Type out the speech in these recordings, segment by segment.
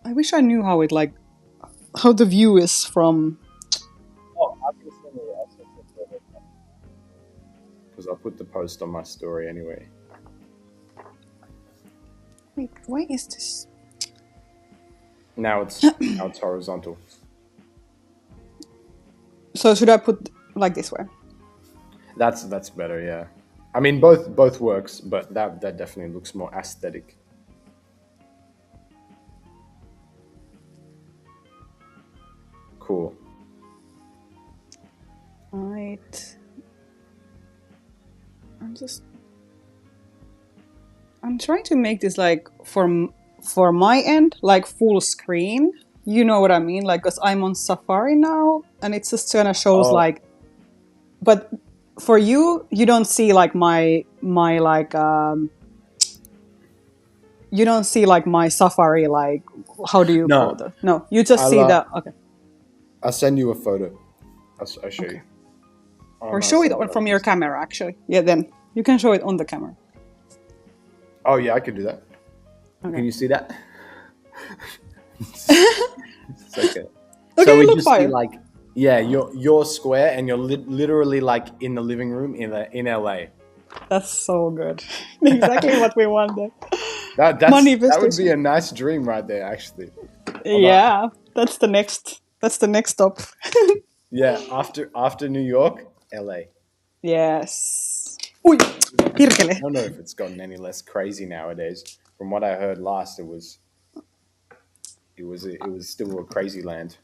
I wish I knew how it like how the view is from. Oh, I can send you. I'll send you because I'll put the post on my story anyway. Wait, why is this? Now it's horizontal. So should I put like this way? That's better. Yeah. I mean, both works, but that definitely looks more aesthetic. Cool. Right. I'm trying to make this like for my end like full screen. You know what I mean? Like, cause I'm on Safari now, and it just kind of shows Oh, like. But for you, you don't see like my like you don't see like my Safari like how do you call no, that? No, you just I'll see uh, the okay. I'll send you a photo. I'll show you. Okay. Oh Or no, show it sorry, not from your this. camera actually. Yeah, then you can show it on the camera. Oh yeah, I can do that. Okay. Can you see that? It's okay. So Okay, we look just see fire. like, yeah, you're square and you're literally like in the living room in LA. That's so good. Exactly what we wanted. That would be Manifestation. a nice dream right there, actually. Although, Yeah, that's the next. That's the next stop. yeah, after New York, LA. Yes. Ui, I pirkele. don't know if it's gotten any less crazy nowadays. From what I heard last, it was still a crazy land.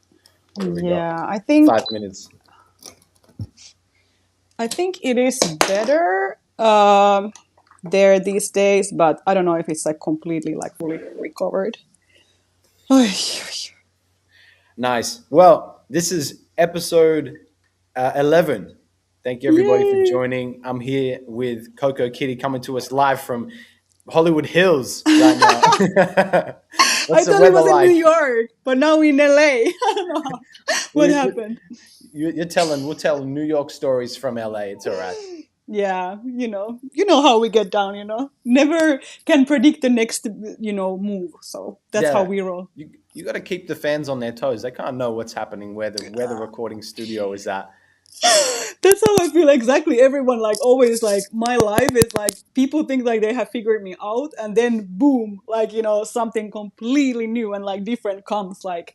What have we got? Yeah, 5 minutes. I think it is better there these days, but I don't know if it's like completely like fully recovered. Oy, Nice. Well, this is episode 11. Thank you, everybody, for yay! joining. I'm here with Coco Kitty coming to us live from Hollywood Hills right now. I What's the thought it weather was in New like? York, but now in LA. I don't know what We, we, happened. we'll tell New York stories from LA. It's all right. Yeah, you know how we get down. Never can predict the next, move. So that's how Yeah, we roll. you got to keep the fans on their toes. They can't know what's happening where the recording studio is at. That's how I feel exactly. Everyone like always like my life is like people think like they have figured me out, and then boom, like something completely new and like different comes. Like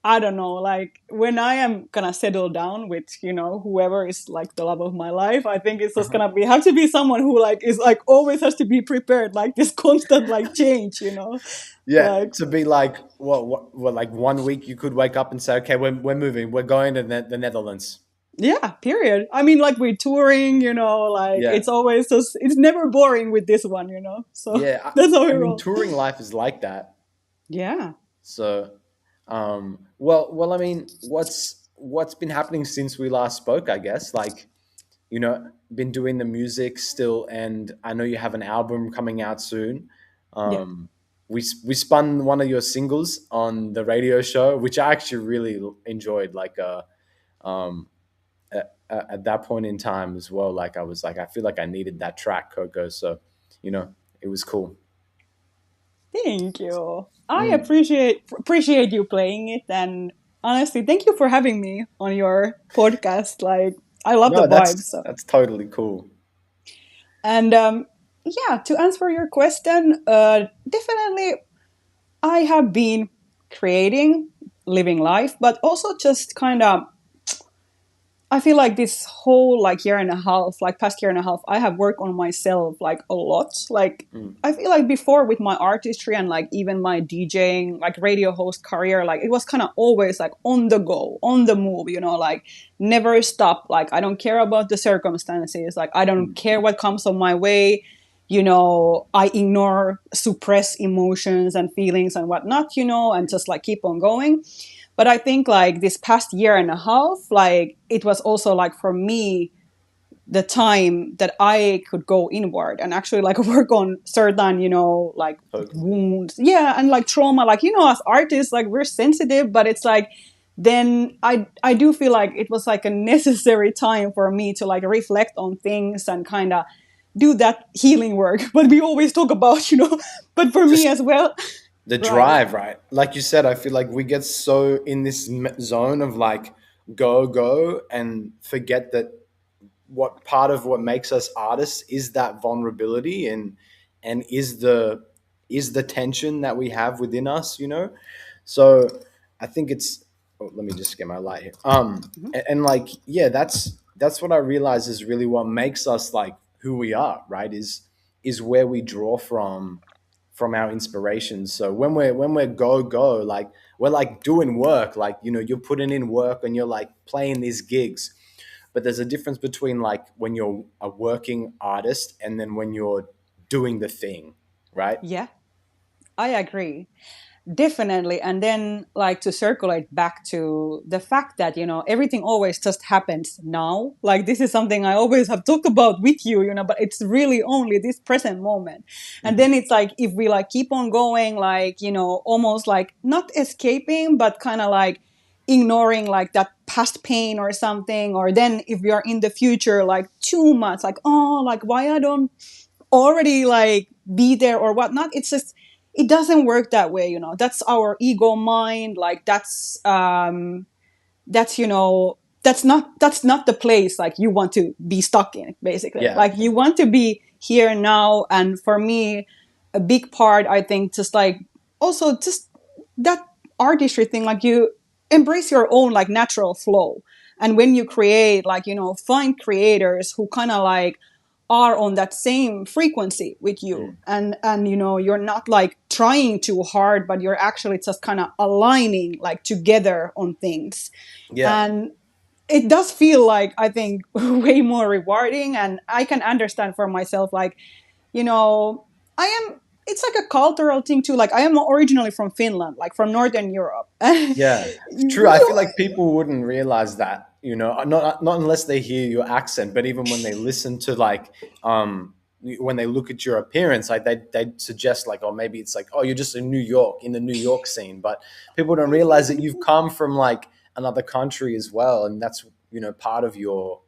I don't know, like when I am gonna settle down with whoever is like the love of my life, I think it's just Uh-huh. gonna be have to be someone who like is like always has to be prepared, like this constant like change. Yeah, Like to be like what like one week you could wake up and say, okay, we're moving, we're going to the Netherlands. yeah, period. I mean, like we're touring, like Yeah, it's always just it's never boring with this one, So yeah. that's how we I mean, roll. touring life is like that. Yeah. So, well. I mean, what's been happening since we last spoke? I guess like been doing the music still, and I know you have an album coming out soon. Yeah. We spun one of your singles on the radio show, which I actually really enjoyed. Like, um, at that point in time as well, like I was like, I feel like I needed that track, Coco. So, you know, it was cool. Thank you. I Mm. appreciate you playing it, and honestly, thank you for having me on your podcast. Like I love the No, vibe. that's So that's totally cool. and yeah, to answer your question, definitely I have been creating, living life, but also just kind of I feel like this whole like year and a half, like past year and a half, I have worked on myself like a lot. Like Mm. I feel like before with my artistry and like even my DJing, like radio host career, like it was kind of always like on the go, on the move, like never stop. Like I don't care about the circumstances. Like I don't Mm. care what comes on my way. I ignore, suppress emotions and feelings and whatnot, and just like keep on going. But I think like this past year and a half, like it was also like for me the time that I could go inward and actually like work on certain, like Totally. wounds. Yeah, and like trauma. Like, as artists, like we're sensitive, but it's like then I do feel like it was like a necessary time for me to like reflect on things and kind of do that healing work. But we always talk about, but for me Just as well. the Right. drive, right? Like you said, I feel like we get so in this zone of like go go and forget that what part of what makes us artists is that vulnerability and is the tension that we have within us, you know. So I think it's, oh, let me just get my light here. Mhm. And like, yeah, that's what I realize is really what makes us like who we are, right? Is where we draw from our inspirations. So when we're go go, like we're like doing work, like, you know, you're putting in work and you're like playing these gigs. But there's a difference between like when you're a working artist and then when you're doing the thing, right? Yeah, I agree. Definitely. And then, like, to circulate back to the fact that, everything always just happens now. Like, this is something I always have talked about with you, but it's really only this present moment. And Mhm. then it's like, if we like keep on going, like, almost like not escaping, but kind of like ignoring like that past pain or something. Or then if we are in the future, like too much, like, oh, like, why I don't already like be there or whatnot. It's just it doesn't work that way. That's our ego mind. Like that's that's not the place like you want to be stuck in, basically. Yeah. Like you want to be here now. And for me, a big part, I think, just like also just that artistry thing, like you embrace your own like natural flow. And when you create, like, find creators who kind of like are on that same frequency with you. Mm. And you're not like trying too hard, but you're actually just kind of aligning like together on things. Yeah. And it does feel like, I think, way more rewarding. And I can understand for myself, like, you know I am it's like a cultural thing too. Like, I am originally from Finland, like from Northern Europe. Yeah, true. I feel like people wouldn't realize that, you know, not unless they hear your accent, but even when they listen to like, when they look at your appearance, like they suggest like, oh, maybe it's like, oh, you're just in New York, in the New York scene, but people don't realize that you've come from like another country as well, and that's, you know, part of your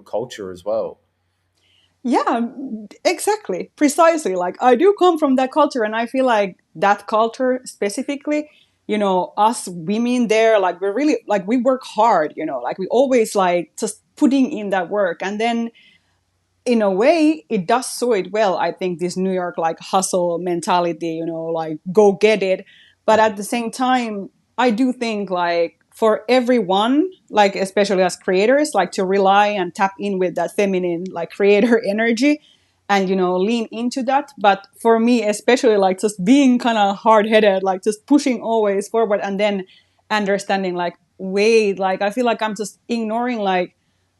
culture as well. Yeah, exactly, precisely. Like, I do come from that culture, and I feel like that culture specifically, us women there, like, we're really like, we work hard, like we always like just putting in that work. And then in a way it does so it well, I think, this New York like hustle mentality, like go get it. But at the same time, I do think, like, for everyone, like especially as creators, like to rely and tap in with that feminine like creator energy, and lean into that. But for me especially, like just being kind of hard-headed, like just pushing always forward, and then understanding like, wait, like I feel like I'm just ignoring like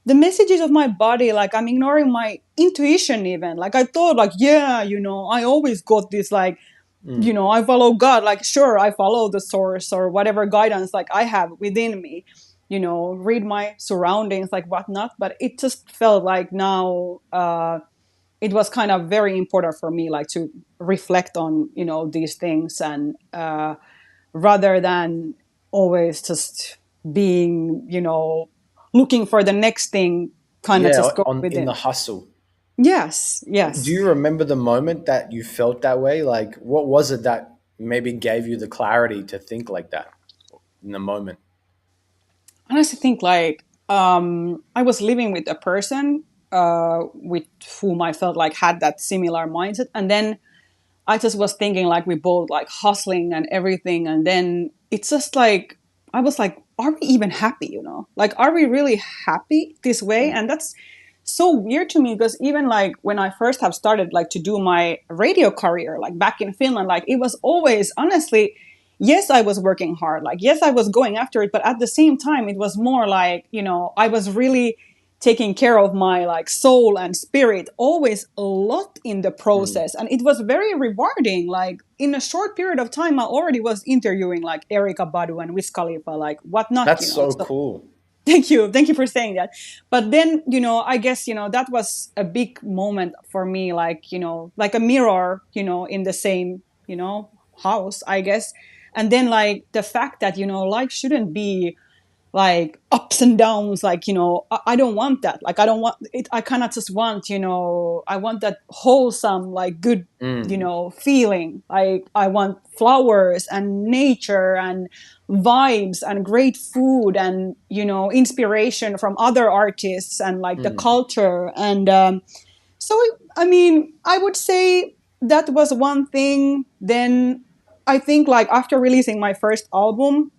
the messages of my body. Like, I'm ignoring my intuition even. Like, I thought, like, yeah, I always got this, like, Mm. I follow God. Like, sure, I follow the source or whatever guidance like I have within me, read my surroundings, like whatnot. But it just felt like now it was kind of very important for me, like, to reflect on these things. And rather than always just being, looking for the next thing, kind of Yeah, just go on with in the it. hustle. Yes, Do yes. you remember the moment that you felt that way? Like, what was it that maybe gave you the clarity to think like that in the moment? Honestly think like, I was living with a person with whom I felt like had that similar mindset. And then I just was thinking, like, we both like hustling and everything. And then it's just like, I was like, are we even happy? Like, are we really happy this way? Mm. And that's so weird to me, because even like when I first have started like to do my radio career, like back in Finland, like it was always, honestly, yes, I was working hard. Like, yes, I was going after it. But at the same time, it was more like, I was really taking care of my like soul and spirit always a lot in the Mm. process. And it was very rewarding. Like, in a short period of time, I already was interviewing like Erica Badu and Wiz Khalifa, like whatnot, That's so so cool. thank you for saying that. But then, I guess, that was a big moment for me, like, like a mirror, in the same, house, I guess. And then, like, the fact that, life shouldn't be like ups and downs, like, I don't want that. Like, I don't want it. I cannot just want, I want that wholesome, like, good, Mm, feeling. Like, I want flowers and nature and vibes and great food and, inspiration from other artists and like the mm, culture. And so, I mean, I would say that was one thing. Then I think, like, after releasing my first album,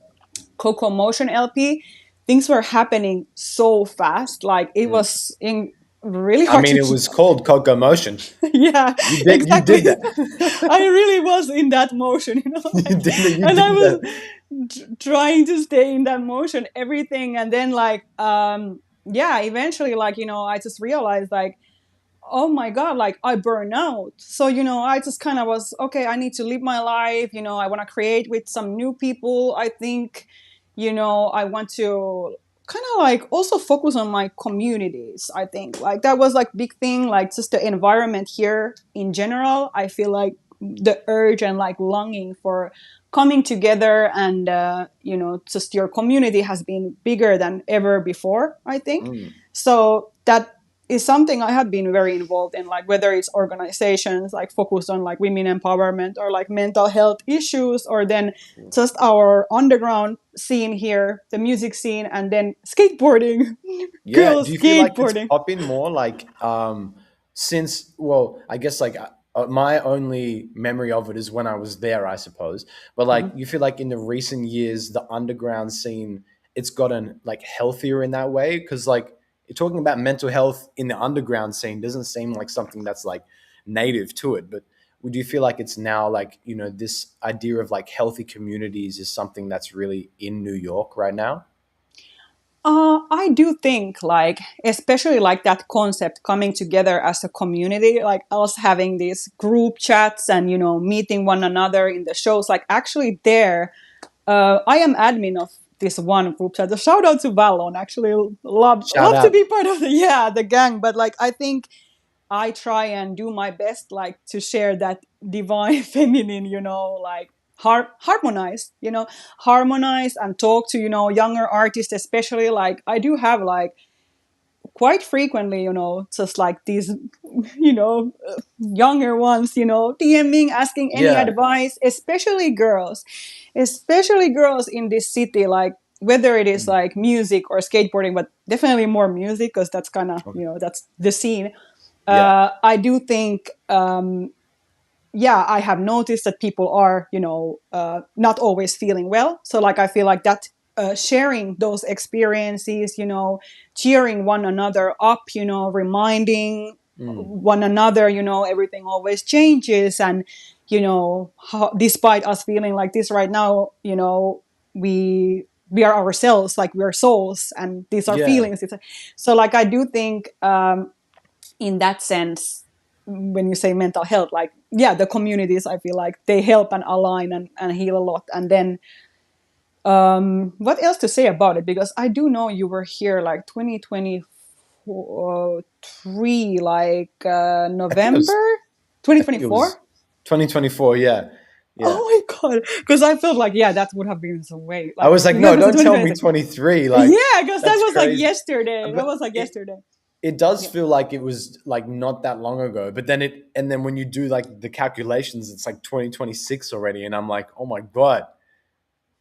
KOKO Motion LP, things were happening so fast. Like, it mm. was really I hard mean, to it keep was up. called Coco Motion. Yeah, You exactly. did that. I really was in that motion, You like, did that. You and I did was that. trying to stay in that motion, everything. And then, like, yeah, eventually, like, I just realized, like, oh my god, like, I burn out. So, I just kind of was, okay, I need to live my life. I want to create with some new people. I think, I want to kind of like also focus on my communities. I think, like, that was like big thing, like just the environment here in general. I feel like the urge and like longing for coming together, and just your community has been bigger than ever before, I think. Mm. So that is something I have been very involved in, like whether it's organizations like focused on like women empowerment or like mental health issues, or then just our underground scene here, the music scene, and then skateboarding, Yeah. Do girls you feel like it's skateboarding. popping more like since well, I guess like my only memory of it is when I was there, I suppose. But like Mhm. you feel like in the recent years the underground scene it's gotten like healthier in that way because like you're talking about mental health in the underground scene doesn't seem like something that's like native to it, but would you feel like it's now like, this idea of like healthy communities is something that's really in New York right now? I do think, like, especially like that concept coming together as a community, like us having these group chats and, meeting one another in the shows, like actually there, I am admin of this one group chat. A shout out to Valon. Actually, Shout love to out. be part of the gang. But like, I think I try and do my best, like, to share that divine feminine, like harmonize, harmonize and talk to, younger artists, especially. Like, I do have like quite frequently, just like these, younger ones, DMing, asking any Yeah. advice, especially girls in this city, like whether it is Mm. like music or skateboarding, but definitely more music because that's kind of, Okay. that's the scene. Yeah. I do think, yeah, I have noticed that people are, not always feeling well. So, like, I feel like that, sharing those experiences, cheering one another up, reminding Mm. one another, everything always changes. And, despite us feeling like this right now, we are ourselves, like we're souls, and these are Yeah. feelings. So, like, I do think, in that sense, when you say mental health, like, yeah, the communities, I feel like they help and align and heal a lot. And then, what else to say about it, because I do know you were here like 2023, like, I think it was November I think it 2024. was 2024, yeah. Yeah. Oh my god, because I felt like, yeah, that would have been some way, I like, was like, that no, was don't tell me 2023. 23. Like Yeah, because that that's was like crazy. yesterday, that But was like yesterday. it does Yeah, feel like it was like not that long ago. But then when you do like the calculations, it's like 2026 already. And I'm like, oh my God.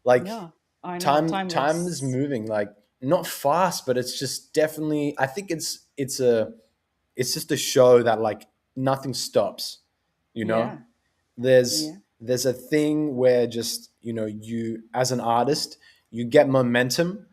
Like yeah, I know, time is timeless. moving like not fast, but it's just definitely I think it's just a show that like nothing stops, you know? Yeah, there's yeah. there's a thing where just you as an artist you get momentum,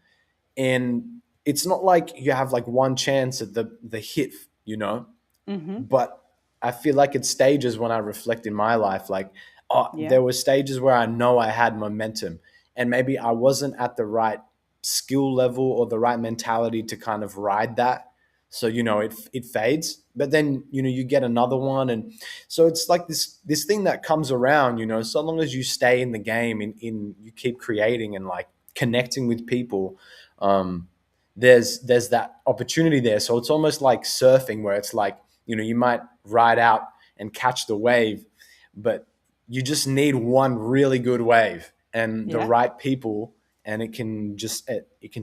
and it's not like you have like one chance at the hit, you know Mm-hmm. but I feel like it's stages. When I reflect in my life, like, oh, Yeah. there were stages where I know I had momentum and maybe I wasn't at the right skill level or the right mentality to kind of ride that. So, it fades, but then, you get another one. And so it's like this thing that comes around, so long as you stay in the game, in you keep creating and like connecting with people, um, there's that opportunity there. So it's almost like surfing where it's like, you might ride out and catch the wave, but you just need one really good wave and the Yeah. right people, and it can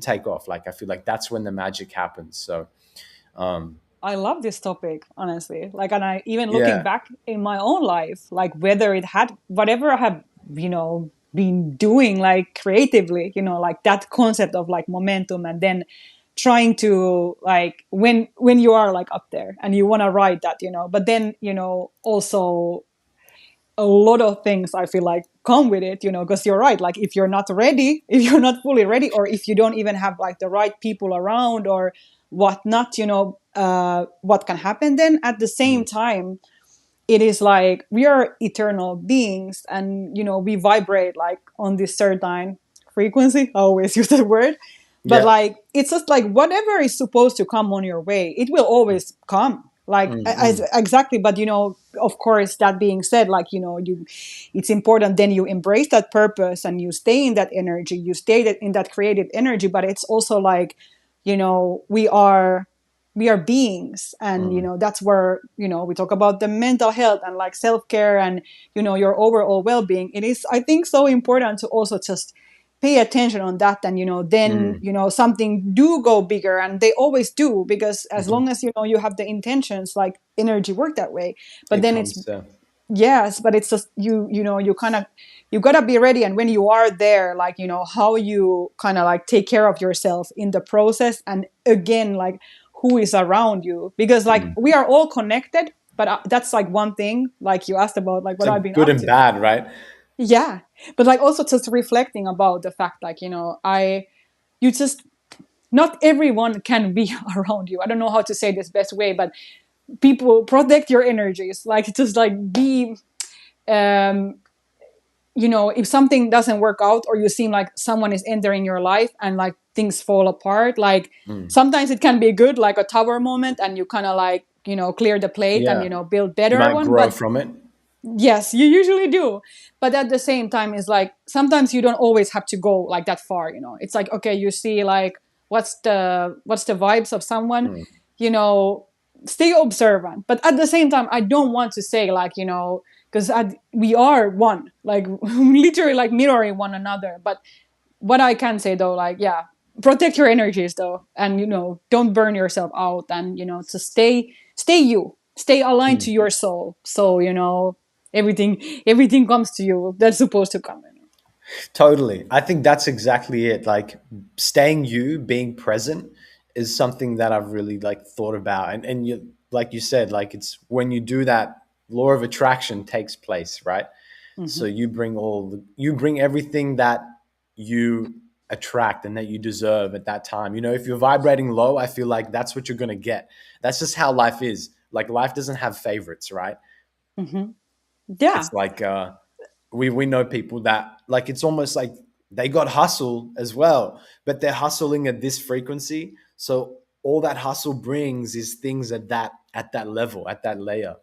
take off. Like I feel like that's when the magic happens. So um I love this topic, honestly. Like, and I even looking yeah. back in my own life, like whether it had whatever I have, been doing like creatively, like that concept of like momentum, and then trying to like when you are like up there and you want to ride that, but then, also a lot of things I feel like come with it, because you're right. Like if you're not ready, if you're not fully ready, or if you don't even have like the right people around or whatnot, what can happen then at the same Mm. time, it is like we are eternal beings, and we vibrate like on this certain frequency. I always use that word. But Yeah. like it's just like whatever is supposed to come on your way, it will always come, like Mm, mm, exactly. But of course, that being said, like it's important then you embrace that purpose and you stay in that energy, you stay in that creative energy. But it's also like, we are beings, and mm. that's where we talk about the mental health and like self-care and your overall well-being. It is, I think, so important to also just pay attention on that, and then Mm. something do go bigger, and they always do, because as Mhm. long as you have the intentions, like energy work that way. But It then it's, comes. yes, but it's just you kind of, you gotta be ready. And when you are there, like how you kind of like take care of yourself in the process, and again, like who is around you, because like Mm. we are all connected. But that's like one thing, like you asked about like It's what a I've been good up and to. bad, right? Yeah, but like also just reflecting about the fact, like you just, not everyone can be around you. I don't know how to say this best way, but people, protect your energies, like just like be, um if something doesn't work out, or you seem like someone is entering your life and like things fall apart, like Mm. sometimes it can be good, like a tower moment, and you kind of like clear the plate and Yeah. build You better might one. grow But from it. yes, you usually do. But at the same time, it's like sometimes you don't always have to go like that far. It's like, okay, you see like what's the vibes of someone, Mm. you know, stay observant. But at the same time, I don't want to say like, because we are one, like literally like mirroring one another. But what I can say though, like, yeah, protect your energies though, and don't burn yourself out, and to stay you, stay aligned to Mm. your soul. So everything comes to you that's supposed to come. Totally. I think that's exactly it. Like staying you, being present is something that I've really like thought about. And you, like you said, like it's when you do that, law of attraction takes place, right? So Hmm. you bring everything that you attract and that you deserve at that time. You know, if you're vibrating low, I feel like that's what you're going to get. That's just how life is. Like life doesn't have favorites, right? Hmm. Yeah, It's like we know people that like it's almost like they got hustle as well, but they're hustling at this frequency. So all that hustle brings is things at that level, at that layer.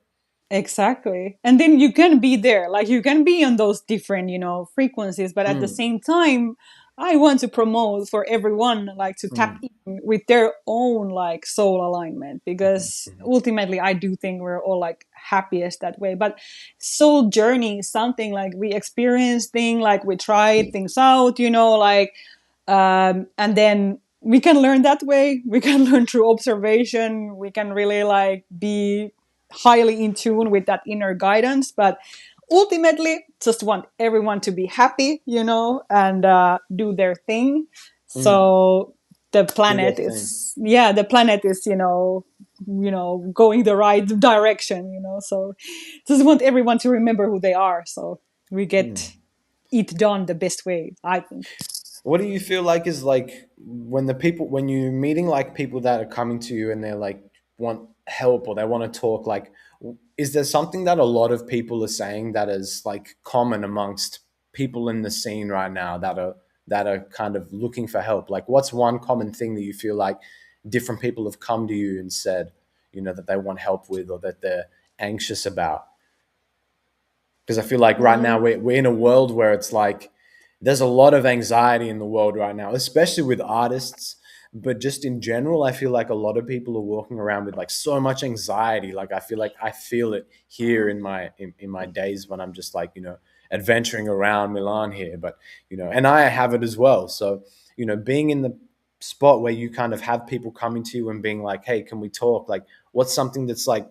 exactly. And then you can be there, like you can be on those different, frequencies, but at the Mm, same time, I want to promote for everyone like to tap mm, in with their own like soul alignment, mhm, because mhm, ultimately I do think we're all like happiest that way. But soul journey is something like we experience thing, like we try things out, like and then we can learn that way. We can learn through observation. We can really like be highly in tune with that inner guidance. But ultimately, just want everyone to be happy, and do their thing. mm. So the Do their planet thing. is, yeah, the planet is, going the right direction. So just want everyone to remember who they are. So we Mm. get it done the best way, I think. What do you feel like is like when you're meeting like people that are coming to you and they're like want help or they want to talk, like is there something that a lot of people are saying that is like common amongst people in the scene right now that are kind of looking for help? Like what's one common thing that you feel like different people have come to you and said, you know, that they want help with or that they're anxious about? Because I feel like right now Mm. we're in a world where it's like there's a lot of anxiety in the world right now, especially with artists, but just in general, I feel like a lot of people are walking around with like so much anxiety. Like I feel it here in my days when I'm just like, you know, adventuring around Milan here, but and I have it as well. So being in the spot where you kind of have people coming to you and being like, hey, can we talk? Like, what's something that's like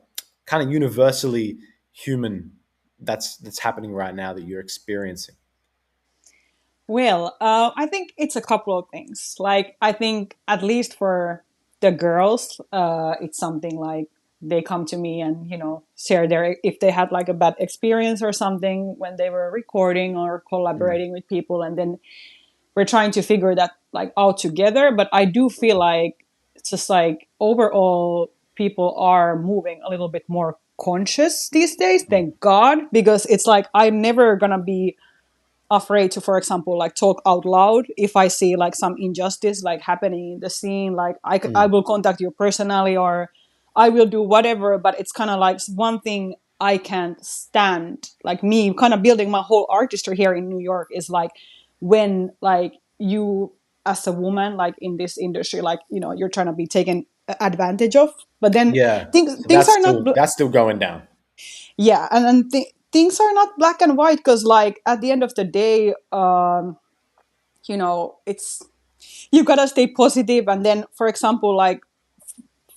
kind of universally human that's happening right now that you're experiencing? Well, I think it's a couple of things. Like, I think at least for the girls, it's something like they come to me and share their if they had like a bad experience or something when they were recording or Mm, collaborating with people, and then we're trying to figure that like out together. But I do feel like it's just like overall people are moving a little bit more conscious these days. mm, Thank God, because it's like I'm never gonna be afraid to, for example, like talk out loud if I see like some injustice like happening in the scene. Like I mm. will contact you personally, or I will do whatever. But it's kind of like one thing I can't stand, like me kind of building my whole artistry here in New York, is like when like you as a woman like in this industry, like you're trying to be taken advantage of, but then Yeah. So things are not that's still going down. yeah, and then things are not black and white, because like at the end of the day, it's you gotta stay positive. And then, for example, like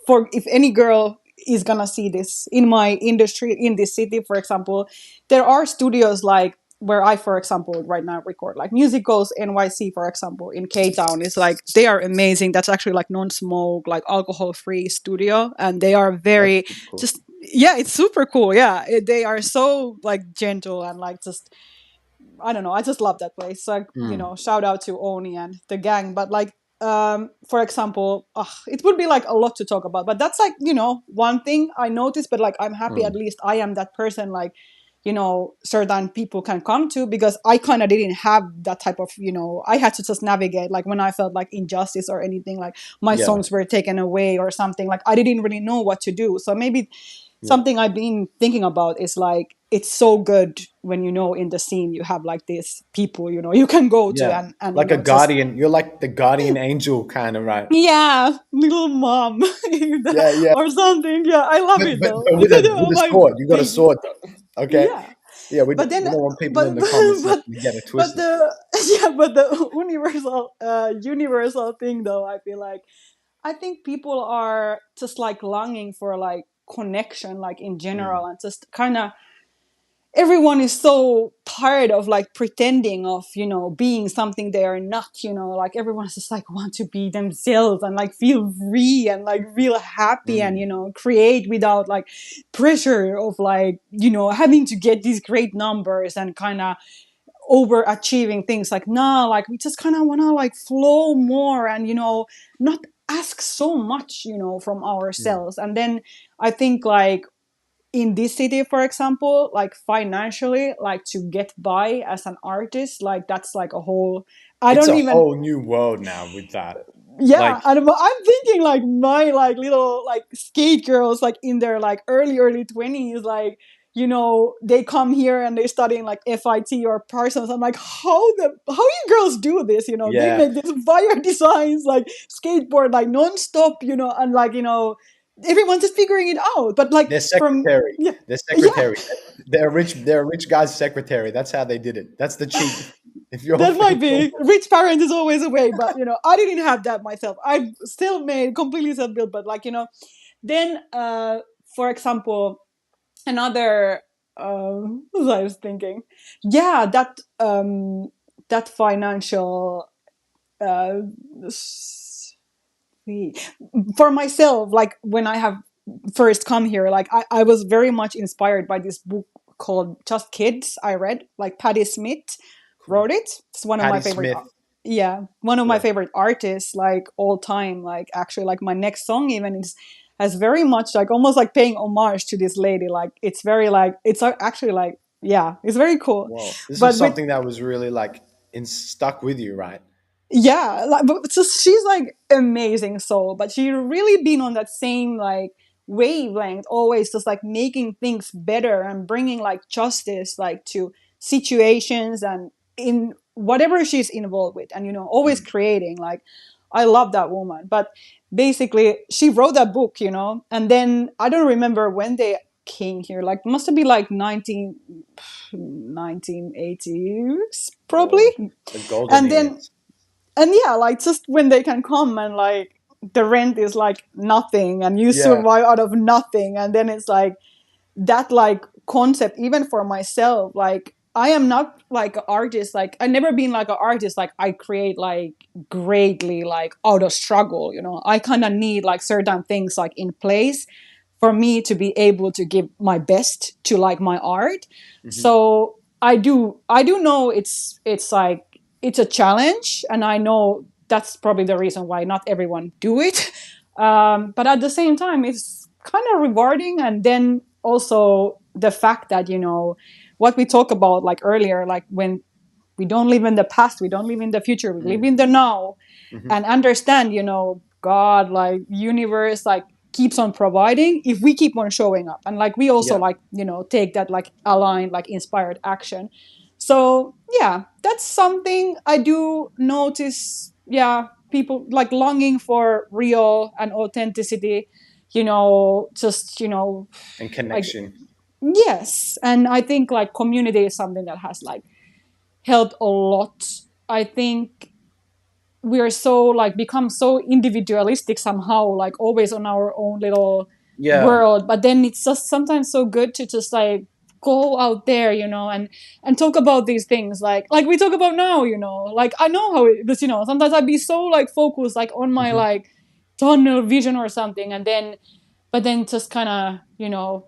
for if any girl is gonna see this in my industry in this city, for example, there are studios like where I, for example, right now record like musicals. NYC, for example, in K Town is like they are amazing. That's actually like non-smoke, like alcohol-free studio, and they are That's very super cool. just yeah, it's super cool. Yeah, they are so like gentle and like just I don't know. I just love that place. So, Mm, shout out to Oni and the gang. But like, for example, it would be like a lot to talk about. But that's like, one thing I noticed. But like, I'm happy at mm. least I am that person. Like, certain people can come to, because I kind of didn't have that type of, I had to just navigate. Like when I felt like injustice or anything, like my Yeah. songs were taken away or something. Like I didn't really know what to do. So maybe Yeah. something I've been thinking about is like it's so good when in the scene you have like these people you can go to, Yeah. and Like a just guardian. You're like the guardian angel kind of, right? yeah, little mom Yeah, yeah. or something. Yeah, I love But, it but, though. but with It's a with a my sword. You got a baby. sword though. Okay. Yeah, Yeah, but then we don't want people but in the comment but section to get it but twisted. the yeah, but the universal thing though, I feel like I think people are just like longing for like connection, like in Mm, general, and just kind of everyone is so tired of like pretending of being something they are not. Like everyone's just like want to be themselves and like feel free and like feel happy, and mm, create without like pressure of like having to get these great numbers and kind of overachieving things. Like nah, like we just kind of want to like flow more and not ask so much from mm. ourselves. And then I think like in this city, for example, like financially, like to get by as an artist, like that's like a whole I It's don't a even whole new world now with that. yeah. Like, And I'm thinking like my like little like skate girls like in their like early 20s, like they come here and they're studying like FIT or Parsons. I'm like, how you girls do this? They yeah, make this fire designs like skateboard like nonstop, and like everyone's just figuring it out. But like they're from secretary. yeah, They're yeah, secretary. They're rich. They're a rich guy's secretary. That's how they did it. That's the cheat. If you're that might if you're be rich parents is always a way. But I didn't have that myself. I still made completely self-built. But like then for example, another what I was thinking, yeah, that financial uh for myself, like when I have first come here, like I was very much inspired by this book called Just Kids. I read like Patti Smith cool. wrote it. It's one of my Patty favorite Smith. yeah, one of my Yeah. favorite artists like all time. Like actually like my next song even is has very much like almost like paying homage to this lady. Like it's very like it's actually like yeah, it's very cool. Whoa. This was But with something that was really like stuck with you, right? yeah, like but so she's like amazing soul, but she really been on that same like wavelength, always just like making things better and bringing like justice like to situations and in whatever she's involved with, and always Mm, creating. Like I love that woman. But basically she wrote that book, and then I don't remember when they king here. Like must be like 1980s Oh, probably. the golden And then years. and yeah, like just when they can come and like the rent is like nothing and you Yeah. survive out of nothing, and then it's like that like concept even for myself, like I am not like an artist, like I never been like an artist like I create like greatly like out of struggle, you know. I kind of need like certain things like in place for me to be able to give my best to like my art. Hmm. So I do know it's like it's a challenge, and I know that's probably the reason why not everyone do it. But at the same time it's kind of rewarding. And then also the fact that, you know, what we talked about like earlier, like when we don't live in the past, we don't live in the future, we live in the now, Hmm. and understand, you know, God, like universe, like keeps on providing if we keep on showing up. And like we also Yeah. like, you know, take that like aligned, like inspired action. So yeah, that's something I do notice. Yeah, people like longing for real and authenticity, you know, just, you know, And like connection. yes. And I think like community is something that has like helped a lot. I think we are so like become so individualistic somehow, like always on our own little Yeah. world. But then it's just sometimes so good to just like go out there, you know, and talk about these things like we talk about now, you know. Like I know how it is, you know, sometimes I'd be so like focused like on my Hmm. like tunnel vision or something, and then but then just kind of, you know,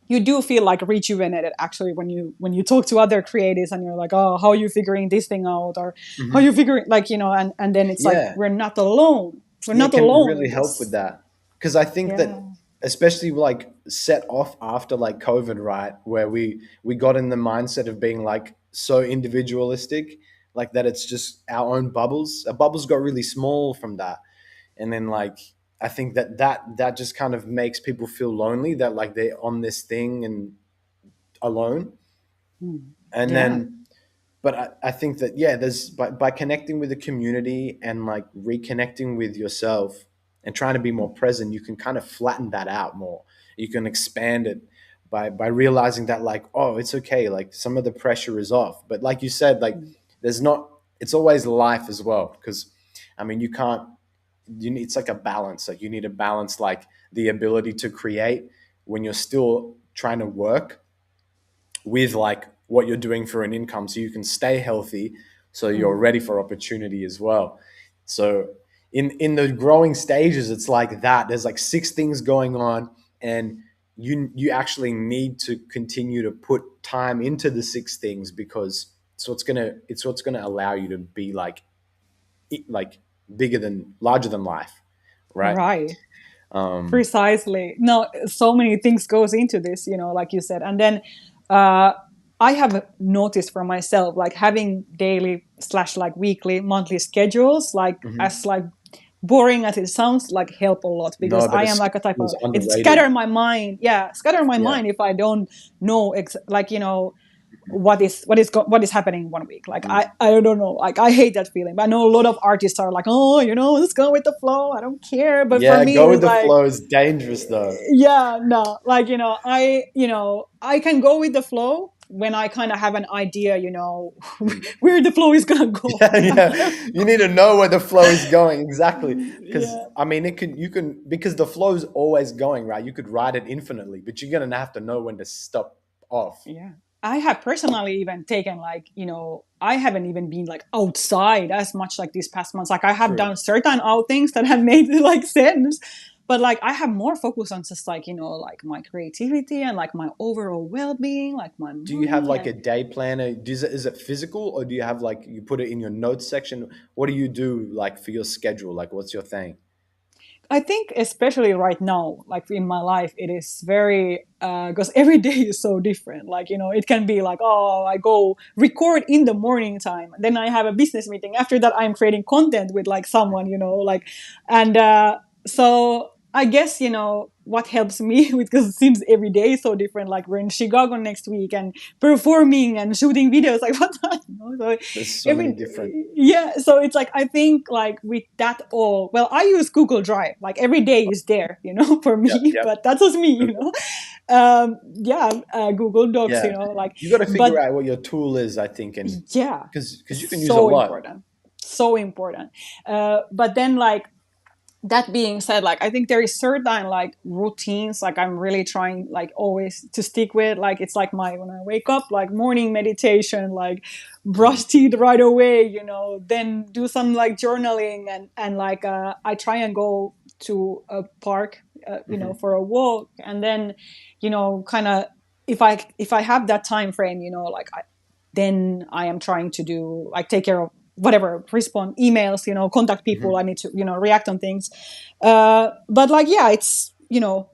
you do feel like rejuvenated actually when you talk to other creatives and you're like, oh, how are you figuring this thing out, or how are Hmm. you figuring, like, you know, and then it's like Yeah. we're not alone, we're Yeah, not it can alone really with help with this. that. Because I think Yeah. that especially like set off after like COVID, right? Where we got in the mindset of being like so individualistic, like that it's just our own bubbles. Our bubbles got really small from that. And then like I think that just kind of makes people feel lonely, that like they're on this thing and alone. Hmm. And Yeah. then but I think that yeah, there's by connecting with the community and like reconnecting with yourself and trying to be more present, you can kind of flatten that out more. You can expand it by realizing that like, oh, it's okay, like some of the pressure is off. But like you said, like there's not, it's always life as well. Because I mean you can't, you need, it's like a balance. Like you need to balance like the ability to create when you're still trying to work with like what you're doing for an income, so you can stay healthy, so you're Mm. ready for opportunity as well. So in the growing stages, it's like that there's like six things going on, and you actually need to continue to put time into the six things, because it's what's gonna allow you to be like bigger than larger than life, right? Right. um Precisely. No, so many things goes into this, you know, like you said. And then uh I have noticed for myself like having daily slash like weekly monthly schedules, like mhm. as like boring as it sounds, like help a lot, because No, but I a am like a type schedule of is it underrated. scatter my mind. Yeah, scatter my Yeah. mind if I don't know like, you know, what is happening 1 week. Like Mm. I don't know, like I hate that feeling. But I know a lot of artists are like, oh, you know, let's go with the flow, I don't care. But for Yeah, me go with it's the like, flow is dangerous though. yeah, no, like, you know, I can go with the flow when I kind of have an idea, you know, Mm. where the flow is gonna go. Yeah, yeah. You need to know where the flow is going exactly. Because Yeah. I mean, it can you can because the flow is always going, right? You could ride it infinitely, but you're gonna have to know when to stop off. Yeah. I have personally even taken like, you know, I haven't even been like outside as much like these past months. Like I have True. done certain outings that have made like sense. But like I have more focus on just like, you know, like my creativity and like my overall well being, like my Do you have money like a and day planner? Is it physical, or do you have like you put it in your notes section? What do you do like for your schedule? Like, what's your thing? I think especially right now, like in my life, it is very because every day is so different. Like, you know, it can be like, oh, I go record in the morning time, then I have a business meeting. After that, I'm creating content with like someone, you know, like, and so I guess, you know. what helps me because it seems every day is so different. Like we're in Chicago next week and performing and shooting videos. Like what? So There's so many every different. yeah. So it's like I think like with that all. Well, I use Google Drive. Like every day is there, for Yep, me. yep. But that's just me, Okay. Yeah, Google Docs, Yeah, like. you got to figure But out what your tool is, I think, and yeah, because you can use a so lot. important, so important. But then like that being said, like I think there is certain like routines like I'm really trying like always to stick with. Like it's like my when I wake up, like morning meditation, like Mm, brush teeth right away, then do some like journaling and like I try and go to a park, hmm. for a walk, and then kind of if I have that time frame, like then I am trying to do like take care of whatever, respond emails, contact people. I Hmm. need to, react on things. But like, yeah, it's,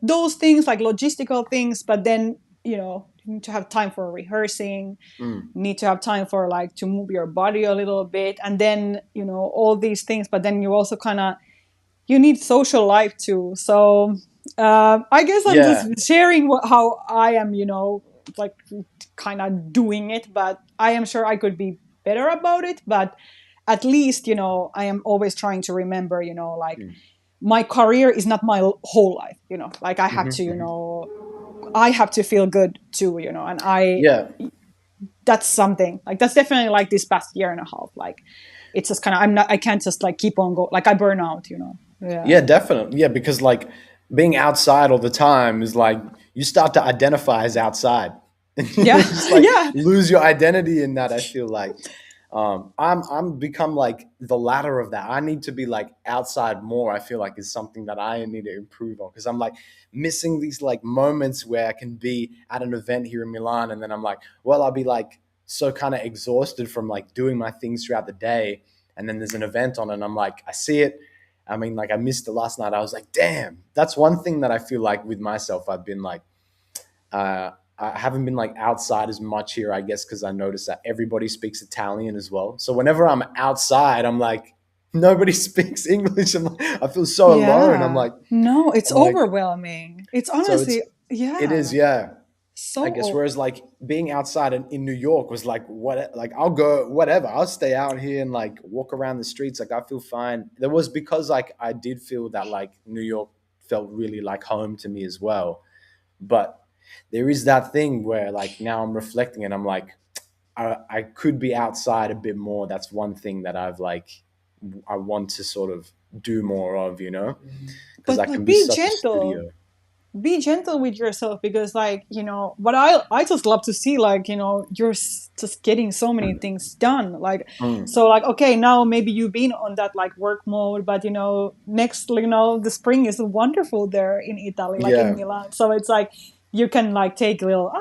those things like logistical things, but then, you need to have time for rehearsing, Mm. need to have time for like to move your body a little bit. And then, all these things, but then you also kind of, you need social life too. So I guess I'm just Yeah, sharing how I am, like kind of doing it, but I am sure I could be better about it. But at least, I am always trying to remember, like mm. my career is not my whole life, like I have Hmm. to, Hmm. I have to feel good too, and Yeah, that's something like that's definitely like this past year and a half. Like it's just kind of, I can't just like keep on go, like I burn out, Yeah. yeah, definitely. Yeah, because like being outside all the time is like you start to identify as outside, and you Yeah. just like Yeah. lose your identity in that. I feel like I'm become like the latter of that. I need to be like outside more. I feel like is something that I need to improve on because I'm like missing these like moments where I can be at an event here in Milan, and then I'm like, well, I'll be like so kind of exhausted from like doing my things throughout the day, and then there's an event on, and I'm like, I see it. I mean, like I missed it last night. I was like, damn. That's one thing that I feel like with myself. I've been like, I haven't been like outside as much here, I guess, because I noticed that everybody speaks Italian as well. So whenever I'm outside, I'm like, nobody speaks English. I feel so alone. Yeah. No, it's I'm like, overwhelming. It's so honestly, it is, yeah, yeah. I guess. so Whereas like being outside in New York was like what like I'll go whatever. I'll stay out here and like walk around the streets. Like I feel fine. There was because like I did feel that like New York felt really like home to me as well. But there is that thing where like now I'm reflecting and I'm like I could be outside a bit more. That's one thing that I've like I want to sort of do more of, because I but can be be such a gentle. studio. Be gentle with yourself because like, what I just love to see, like, you're just getting so many things done. Like, Mm. so like, okay, now maybe you've been on that like work mode, but next, the spring is wonderful there in Italy, like in Yeah, Milan. So it's like you can like take a little,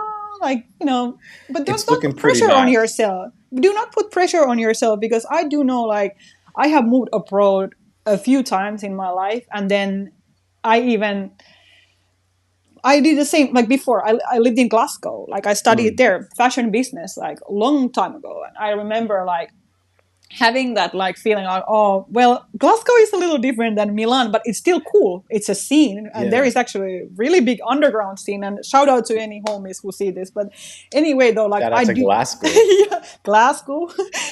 like, but don't it's don't looking put pretty pressure on nice. yourself. Do not put pressure on yourself because I do know, like, I have moved abroad a few times in my life, and then I did the same. Like before, I lived in Glasgow. Like I studied Mm. there, fashion business, like a long time ago. And I remember like having that like feeling like, oh well, Glasgow is a little different than Milan, but it's still cool. It's a scene, and there Yeah. is actually a really big underground scene. And shout out to any homies who see this. But anyway, though, like Shout out I to do, Glasgow. yeah, Glasgow,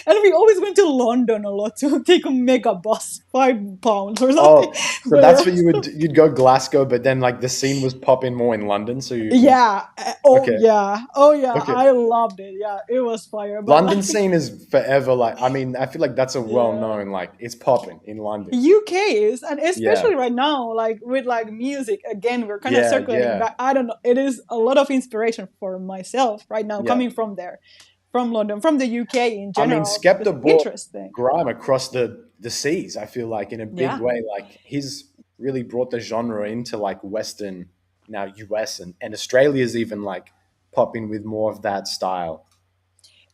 and we always went to London a lot to take a mega bus, £5 or something. Oh, so But that's what you'd go Glasgow, but then like the scene was popping more in London. So you yeah. Oh okay, yeah. Oh yeah. okay. I loved it. Yeah, it was fire. But London like, scene is forever. Like I mean, I feel like that's a well yeah, known like it's popping in London. UK is, and Yeah, especially right now, like with like music again, we're kind of yeah, circling yeah, back. I don't know. It is a lot of inspiration for myself right now, yeah. coming from there, from London, from the UK in I mean, general. It's Skepta brought interesting. grime across the seas. I feel like in a big Yeah, way. Like he's really brought the genre into like Western now US and Australia's even like popping with more of that style.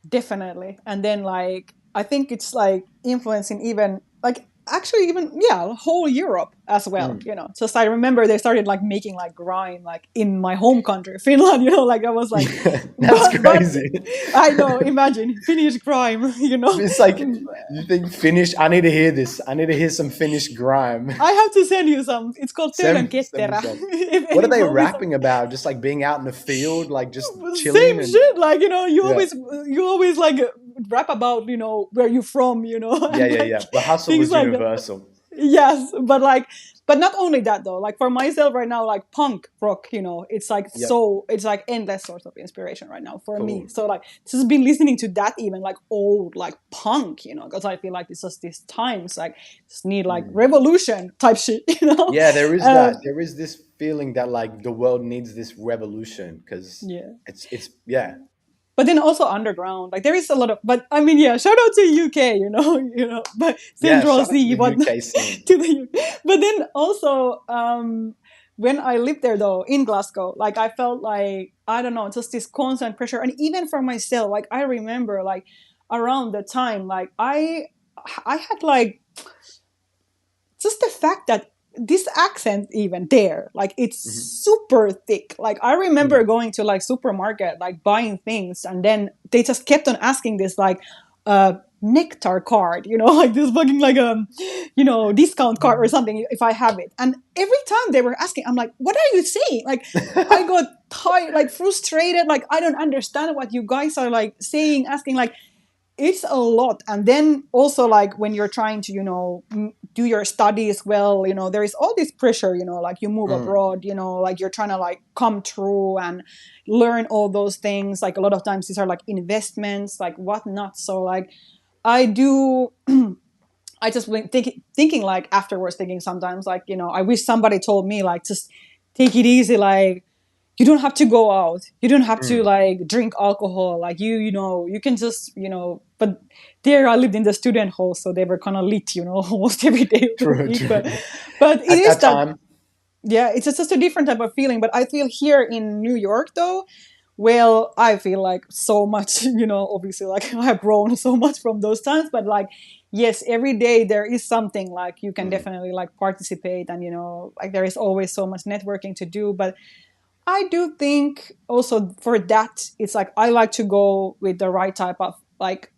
definitely. And then like I think it's like influencing even like actually even yeah, whole Europe as well, Mm. you know. Just I remember they started like making like grime like in my home country Finland, you know, like I was like, That's but crazy. I know, imagine Finnish grime, you know. It's like you think Finnish. I need to hear this. I need to hear some Finnish grime. I have to send you some. It's called töiden Send me ketterä. some. If What are any they probably some rapping about? Just like being out in the field, like just chilling same and shit. Like you know, yeah, you always like rap about you know where you from, you know, yeah, and yeah, like yeah. The hustle things is like that. universal. Yes, but like, but not only that though. Like for myself right now, like punk rock, you know, it's like Yep. so it's like endless source of inspiration right now for me. Cool. So like, just been listening to that even like old like punk, you know, because I feel like it's just these times like just need like Mm. revolution type shit, you know. Yeah, there is Uh, that. There is this feeling that like the world needs this revolution because yeah. it's yeah, But then also underground, like there is a lot of. But I mean, yeah, shout out to UK, you know, you know, but yeah. Central Shout out to Sea, the what UK scene. to the UK. But then also, when I lived there though in Glasgow, like I felt like I don't know, just this constant pressure, and even for myself, like I remember like around the time, like I had like just the fact that this accent even there like it's Hmm. super thick. Like I remember Mm. going to like supermarket like buying things and then they just kept on asking this like nectar card, you know, like this fucking like you know discount card or something if I have it. And every time they were asking I'm like, what are you saying? Like I got tired, like frustrated, like I don't understand what you guys are like saying, asking. Like it's a lot. And then also like when you're trying to you know do your studies well, you know there is all this pressure, you know, like you move Mm. abroad, you know, like you're trying to like come through and learn all those things. Like a lot of times these are like investments like whatnot. So like I do I just been thinking like afterwards, thinking sometimes like you know I wish somebody told me like just take it easy, like you don't have to go out, you don't have to Mm. like drink alcohol, like you know you can just you know. But there I lived in the student hall, so they were kind of lit, you know, almost every day of the True, week. true. But it At is that that time, yeah, it's just a different type of feeling. But I feel here in New York though, well I feel like so much you know obviously like I have grown so much from those times. But like yes, every day there is something like you can mm. definitely like participate, and you know like there is always so much networking to do. But I do think also for that, it's like I like to go with the right type of like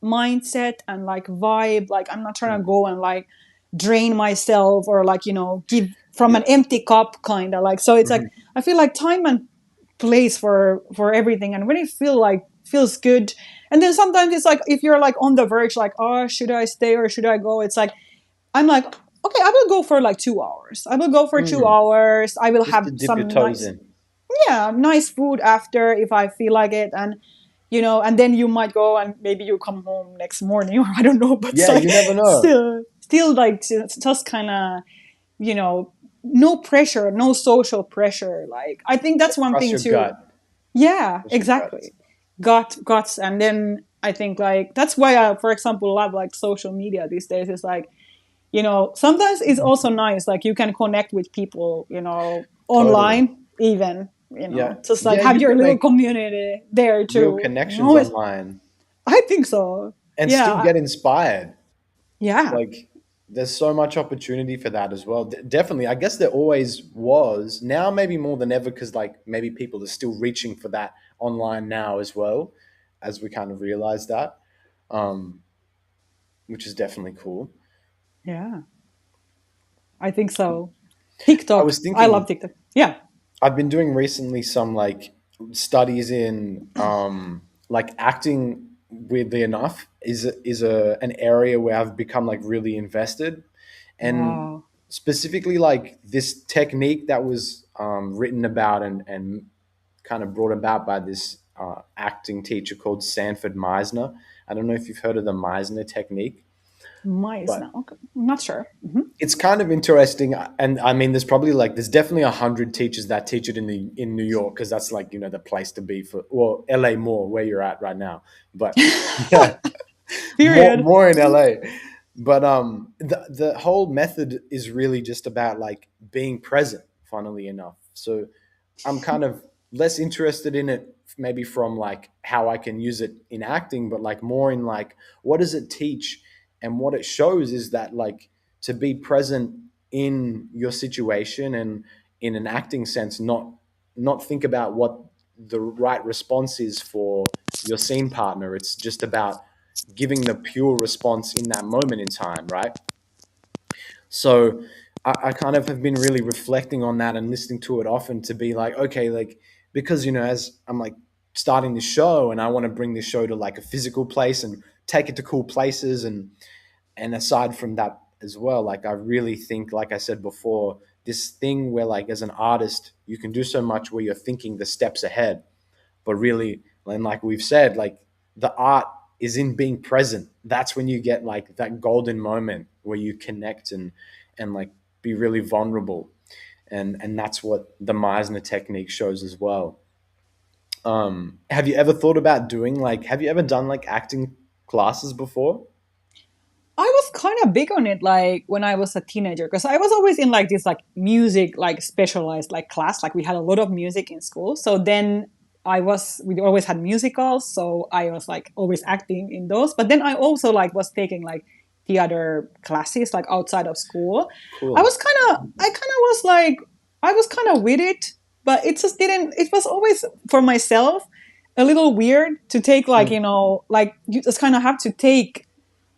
mindset and like vibe. Like I'm not trying to Mm. go and like drain myself or like, you know, give from Yeah. an empty cup kind of like. So it's like Mhm. I feel like time and place for everything, and when it feels good. And then sometimes it's like if you're like on the verge, like, oh, should I stay or should I go? It's like I'm like, okay, I will go for like 2 hours. I will go for two Mm. hours. I will Just have to dip your some toes nice, in. yeah, nice food after if I feel like it. And you know, and then you might go and maybe you come home next morning or I don't know, but it's Yeah, like you never know. still like just kind of, you know, no pressure, no social pressure. Like I think that's one Trust thing your too. gut. Yeah, Trust your gut. exactly. Guts. And then I think like that's why I, for example, love like social media these days. Is like, you know, sometimes it's also nice, like you can connect with people, you know, Totally. online even, you Yeah. know, just like Yeah, have you your can little make community there real too, you connections know. It's, online I think so. and still Yeah. get inspired. Yeah. Like there's so much opportunity for that as well. Definitely. I guess there always was. Now maybe more than ever cuz like maybe people are still reaching for that online now as well as we kind of realize that. Um which is definitely cool. Yeah, I think so. I TikTok, was I love thinking TikTok. Yeah. I've been doing recently some like studies in like acting. Weirdly enough, is a an area where I've become like really invested, and Wow. specifically like this technique that was written about and kind of brought about by this acting teacher called Sanford Meisner. I don't know if you've heard of the Meisner technique, Mice but now, okay, I'm not sure. Hmm. it's kind of interesting, and I mean there's probably like there's definitely 100 teachers that teach it in New York because that's like the place to be for, well, LA more where you're at right now, but yeah, Period. more in LA. But the whole method is really just about like being present, funnily enough. So I'm kind of less interested in it maybe from like how I can use it in acting, but like more in like what does it teach, and what it shows is that like to be present in your situation and in an acting sense, not think about what the right response is for your scene partner. It's just about giving the pure response in that moment in time, right? So I kind of have been really reflecting on that and listening to it often to be like, okay, like, because, as I'm like starting this show and I want to bring this show to like a physical place and take it to cool places. And aside from that as well, like I really think, like I said before, this thing where like as an artist, you can do so much where you're thinking the steps ahead, but really, and like we've said, like the art is in being present. That's when you get like that golden moment where you connect and like be really vulnerable. And that's what the Meisner technique shows as well. Have you ever thought about doing like, have you ever done like acting classes before? I was kind of big on it, like when I was a teenager, because I was always in like this like music like specialized like class. Like we had a lot of music in school. So then we always had musicals, so I was like always acting in those. But then I also like was taking like theater classes like outside of school. Cool. I kind of was like I was kind of with it, but it just didn't. It was always for myself a little weird to take like Mm. like you just kind of have to take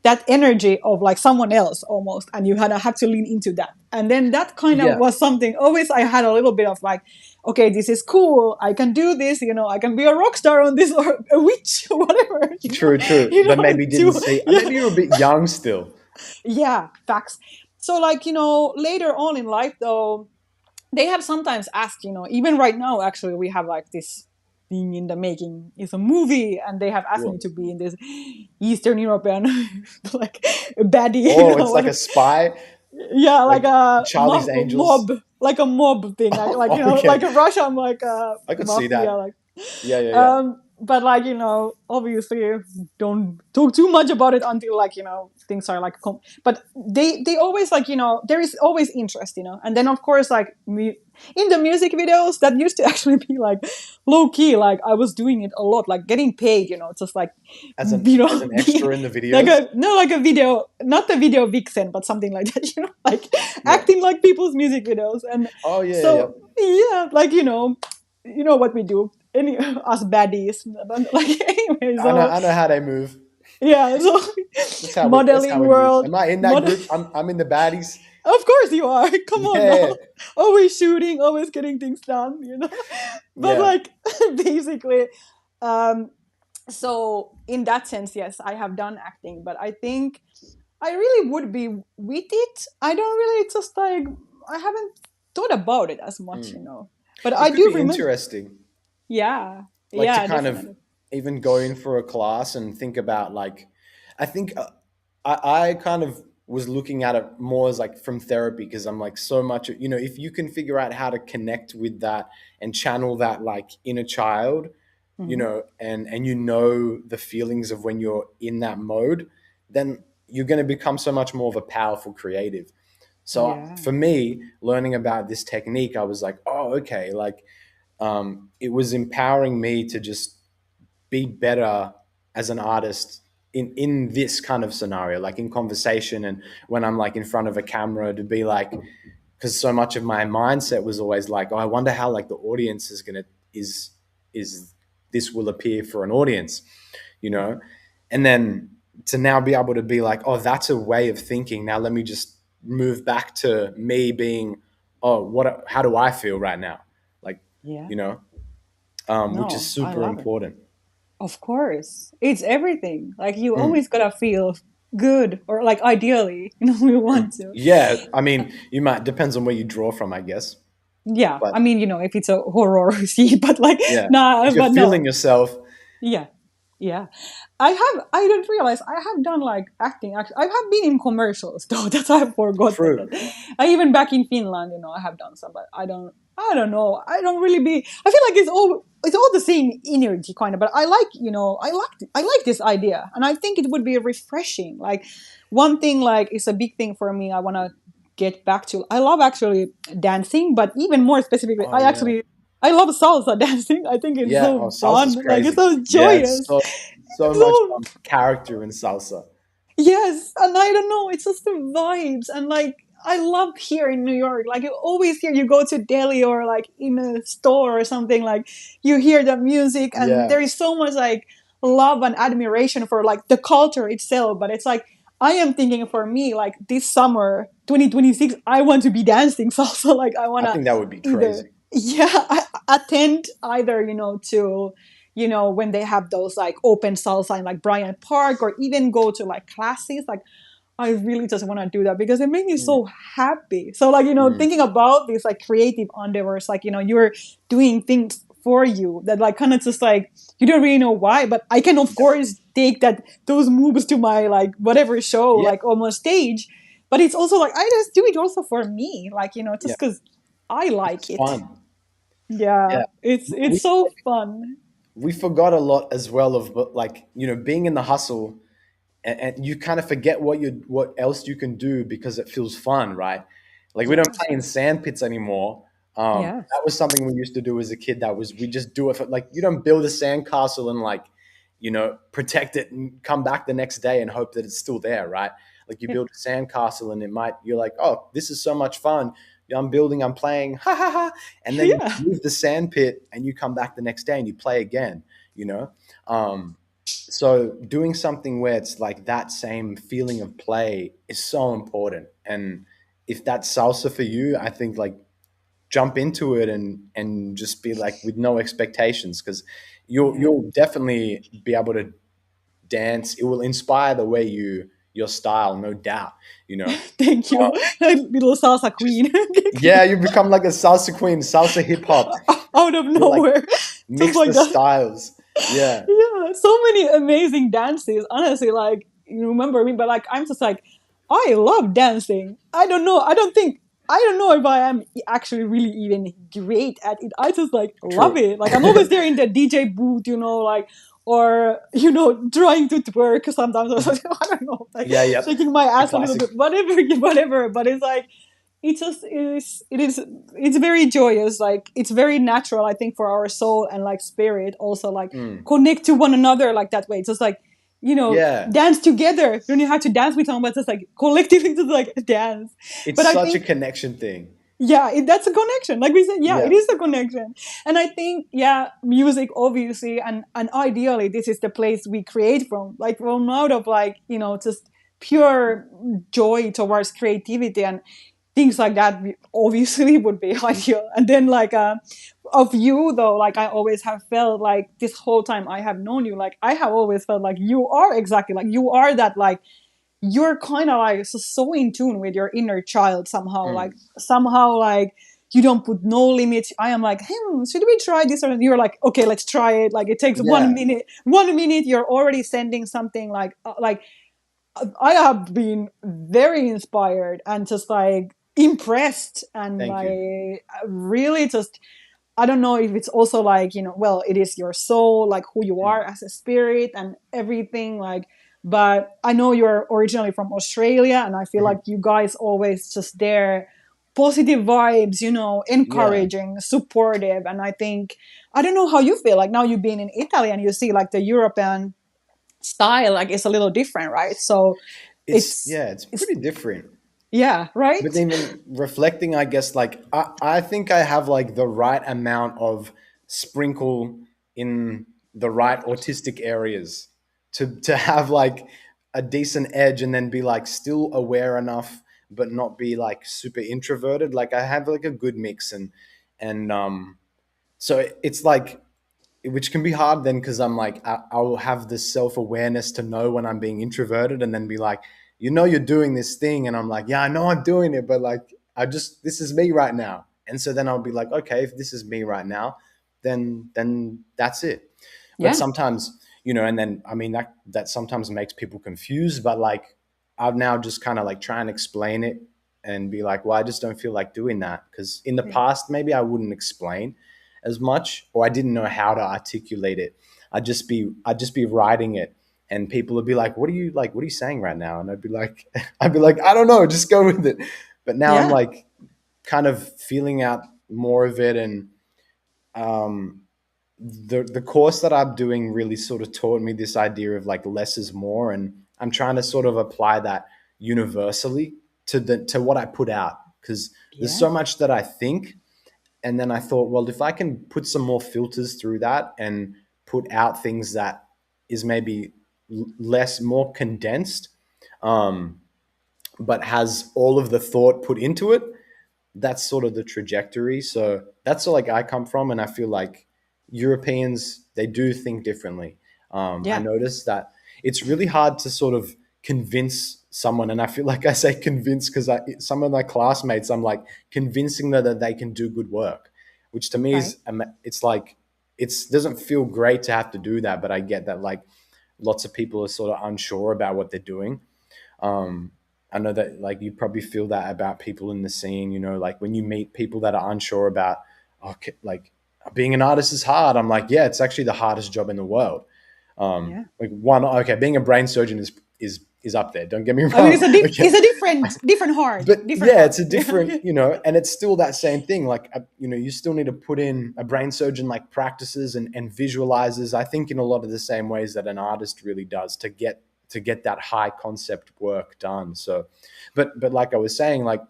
that energy of like someone else almost, and you kind of have to lean into that. And then that kind of Yeah. was something always I had a little bit of like, okay, this is cool, I can do this, I can be a rock star on this, or a witch or whatever, True, true. But maybe didn't see. yeah, Maybe you were a bit young still. yeah, facts. So like later on in life though, they have sometimes asked, even right now, actually, we have like this thing in the making is a movie, and they have asked me Cool. to be in this Eastern European like baddie, Oh, it's like a spy, yeah, like like a Charlie's Angels. like a mob thing, like Okay, like a Russian like a I could see mafia, that. like Yeah, yeah, yeah. but like obviously don't talk too much about it until like things are like but they always like there is always interest, and then of course like me in the music videos that used to actually be like low key, like I was doing it a lot, like getting paid, just like As an extra in the like videos. a no like a video, not a video vixen, but something like that, like Yeah. acting like people's music videos. And Oh, yeah, yeah, yeah. so yeah, like what we do, any us baddies, like anyway. So I know how they move. yeah, so That's how modeling we move. world, Am I in that group? I'm in the baddies. of course you are. Come on Yeah, now, always shooting, always getting things done, but yeah. like basically, um so in that sense, yes, I have done acting, but I think I really would be with it. I don't really just like I haven't thought about it as much, Mm. but It I could do be remember. interesting, Yeah, like to yeah, kind of definitely. even go in for a class and think about like, I think I kind of was looking at it more as like from therapy, because I'm like so much, if you can figure out how to connect with that and channel that like inner child, Hmm. and the feelings of when you're in that mode, then you're going to become so much more of a powerful creative. So Yeah, for me, learning about this technique, I was like, oh, okay, like it was empowering me to just be better as an artist in this kind of scenario, like in conversation and when I'm like in front of a camera, to be like, because so much of my mindset was always like, oh, I wonder how like the audience is gonna is this will appear for an audience, you know, and then to now be able to be like, oh, that's a way of thinking. Now let me just move back to me being, oh, how do I feel right now, like, yeah. you know, which is No, I super love it. important. Of course, it's everything. Like you Mm. always gotta feel good, or like ideally, we want to. Yeah, I mean, you might depends on where you draw from, I guess. Yeah, But I mean, if it's a horror scene, but like, yeah, nah, if you're but feeling no. yourself, Yeah, yeah. I don't realize I have done like acting. Actually, I have been in commercials though. That I've forgotten that. true. I even back in Finland, I have done some, but I don't know. I don't really be. I feel like it's all the same energy kind of. But I like, I like this idea, and I think it would be refreshing. Like one thing, like it's a big thing for me. I want to get back to. I love actually dancing, but even more specifically, Oh yeah, I love salsa dancing. I think it's oh, so salsa's fun. Like it's crazy. so Yeah, it's joyous. so It's much so character in salsa. Yes, and I don't know, it's just the vibes. And like, I love here in New York. Like, you always hear, you go to Delhi or like in a store or something, like, you hear the music, and Yeah, there is so much like love and admiration for like the culture itself. But it's like, I am thinking for me, like, this summer, 2026, I want to be dancing salsa. Like, I want I to think that would be either, crazy. yeah, attend either, to when they have those like open salsa in like Bryant Park, or even go to like classes. Like, I really just want to do that because it made me Mm, so happy. So like, mm. thinking about these like creative endeavors, like, you're doing things for you that like kind of just like, you don't really know why, but I can of Yeah, course take those moves to my like whatever show, yeah, like almost stage. But it's also like, I just do it also for me, like, yeah. just because I like It's it. fun. Yeah, Yeah, it's we so fun. we forgot a lot as well of, but like, being in the hustle, and you kind of forget what else you can do because it feels fun, right? Like, we don't Yeah, play in sand pits anymore. yeah. That was something we used to do as a kid. That was We just do it for, like, you don't build a sand castle and, like, protect it and come back the next day and hope that it's still there, right? Like, you Yeah. build a sand castle and you're like, oh, this is so much fun. Yeah, I'm building, I'm playing, ha ha ha, and then you Yeah. leave the sand pit and you come back the next day and you play again. You know, um, so doing something where it's like that same feeling of play is so important. And if that's salsa for you, I think, like, jump into it and just be like with no expectations, because Yeah. you'll definitely be able to dance. It will inspire the way your style, no doubt. You know, Thank you. Little salsa just queen. yeah, you become like a salsa queen, salsa hip hop. Out of You like nowhere. Just mix like the that. styles. Yeah, Yeah, so many amazing dances. Honestly, like, you remember me, but like, I'm just like, I love dancing. I don't know. I don't know if I am actually really even great at it. I just like love true. it. Like, I'm always there in the DJ booth, like, or trying to twerk sometimes. I don't know, like Yeah, yeah, shaking my the ass a little classic. bit, whatever, whatever. But it's like, it's very joyous, like it's very natural, I think, for our soul and like spirit also, like Mm. connect to one another like that way. It's just like, Yeah, dance together. You don't even have to dance with someone, but just like collectively just like dance. it's But I such a think, connection thing. yeah, that's a connection, like we said. Yeah, Yeah. it is a connection. And I think, yeah, music obviously, and ideally this is the place we create from, like from out of like, just pure joy towards creativity and things like that. Obviously would be ideal. And then like, of you though, like I always have felt like this whole time I have known you, like I have always felt like you are exactly like, you are that, like you're kind of like so in tune with your inner child somehow, like Mm. somehow, like you don't put no limits. I am like, should we try this? Or you're like, okay, let's try it. Like it takes one Yeah. minute, 1 minute, you're already sending something like I have been very inspired and just like impressed and Thank you. like really just, I don't know if it's also like, well, it is your soul, like who you are Mm. as a spirit and everything. Like, but I know you're originally from Australia, and I feel like Mhm. you guys always just there, positive vibes, Yeah. encouraging, supportive. And I think, I don't know how you feel like now you've been in Italy and you see like the European style, like it's a little different, right? So it's, It's it's, pretty different. yeah, right? But even reflecting, I guess, like, I think I have like the right amount of sprinkle in the right autistic areas to have like a decent edge, and then be like still aware enough but not be like super introverted. Like, I have like a good mix, and so it's like, which can be hard then, because I'm like, I'll have this self-awareness to know when I'm being introverted, and then be like, you're doing this thing, and I'm like, yeah, I know I'm doing it, but like, this is me right now. And so then I'll be like, okay, if this is me right now, then that's it. But Yeah, sometimes, and then, I mean, that sometimes makes people confused, but like, I've now just kind of like try and explain it and be like, well, I just don't feel like doing that, because in the yeah, past maybe I wouldn't explain as much, or I didn't know how to articulate it. I'd just be writing it, and people would be like, what are you saying right now?" And I'd be like, I don't know, just go with it. But now I'm yeah, like kind of feeling out more of it, and um, the course that I'm doing really sort of taught me this idea of like less is more, and I'm trying to sort of apply that universally to what I put out, because there's Yeah. so much that I think, and then I thought, well, if I can put some more filters through that and put out things that is maybe less, more condensed, um, but has all of the thought put into it, that's sort of the trajectory. So that's like I come from, and I feel like Europeans, they do think differently. I Yeah. noticed that it's really hard to sort of convince someone, and I feel like I say convince because some of my classmates, I'm like convincing them that they can do good work, which to me Right. is it's like it's doesn't feel great to have to do that, but I get that like lots of people are sort of unsure about what they're doing. um, I know that like you probably feel that about people in the scene, like when you meet people that are unsure about, okay, like being an artist is hard. I'm like, yeah, it's actually the hardest job in the world. Yeah. Like one, okay, being a brain surgeon is up there. Don't get me I mean, wrong. Okay, it's a different hard, but different yeah, hard. it's a different, and it's still that same thing. Like, you still need to put in a brain surgeon like practices and visualizes. I think in a lot of the same ways that an artist really does to get that high concept work done. So, but like I was saying, like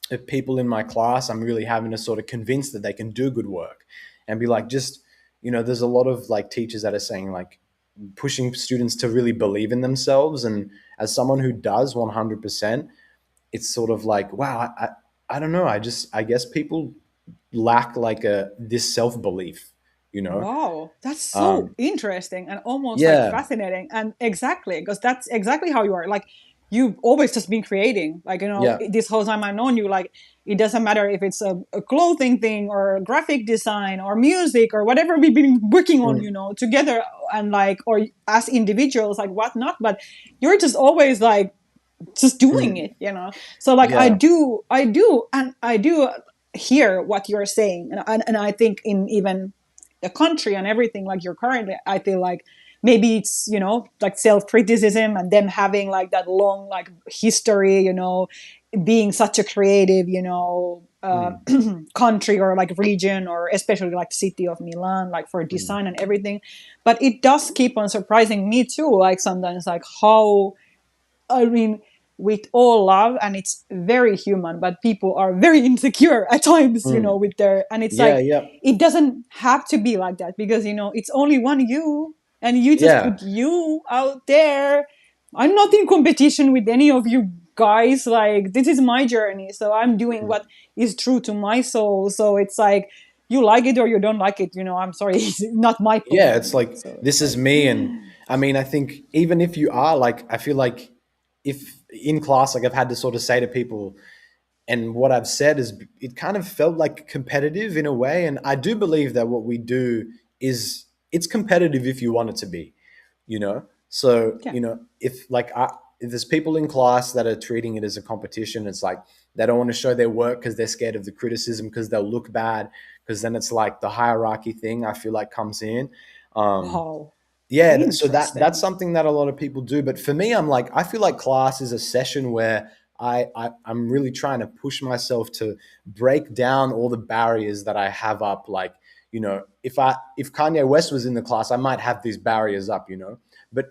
if people in my class, I'm really having to sort of convince that they can do good work, and be like, just there's a lot of like teachers that are saying like pushing students to really believe in themselves, and as someone who does 100%, it's sort of like, wow, I don't know. I guess people lack like this self-belief, you know? Wow, that's so Um, interesting and almost like yeah, fascinating. And exactly, because that's exactly how you are. Like, you've always just been creating. Like, yeah, this whole time I've known you, like, it doesn't matter if it's a clothing thing or graphic design or music or whatever we've been working on, mm, together, and like, or as individuals, like whatnot. But you're just always like, just doing mm, it. So like yeah, and I do hear what you're saying, and I think in even the country and everything, like you're currently, I feel like maybe it's like self-criticism and them having like that long like history, being such a creative, mm, country or like region, or especially like city of Milan, like for mm, design and everything. But it does keep on surprising me too, like sometimes, like how, I mean, with all love, and it's very human, but people are very insecure at times, mm. with their, and it's Yeah, like, yeah, it doesn't have to be like that, because, it's only one you, and you just yeah. put you out there. I'm not in competition with any of you guys. Like, this is my journey. So I'm doing Mm. what is true to my soul. So it's like, you like it or you don't like it, I'm sorry, it's not my Yeah, problem. it's like So it's this is like, me, and I mean, I think even if you are like, I feel like if in class, like I've had to sort of say to people, and what I've said is it kind of felt like competitive in a way, and I do believe that what we do is it's competitive if you want it to be, so yeah, if there's people in class that are treating it as a competition, it's like they don't want to show their work because they're scared of the criticism, because they'll look bad, because then it's like the hierarchy thing, I feel like, comes in. um, wow, yeah, so that's interesting. something that a lot of people do. But for me, I'm like, I feel like class is a session where I'm really trying to push myself to break down all the barriers that I have up. Like, if Kanye West was in the class, I might have these barriers up, but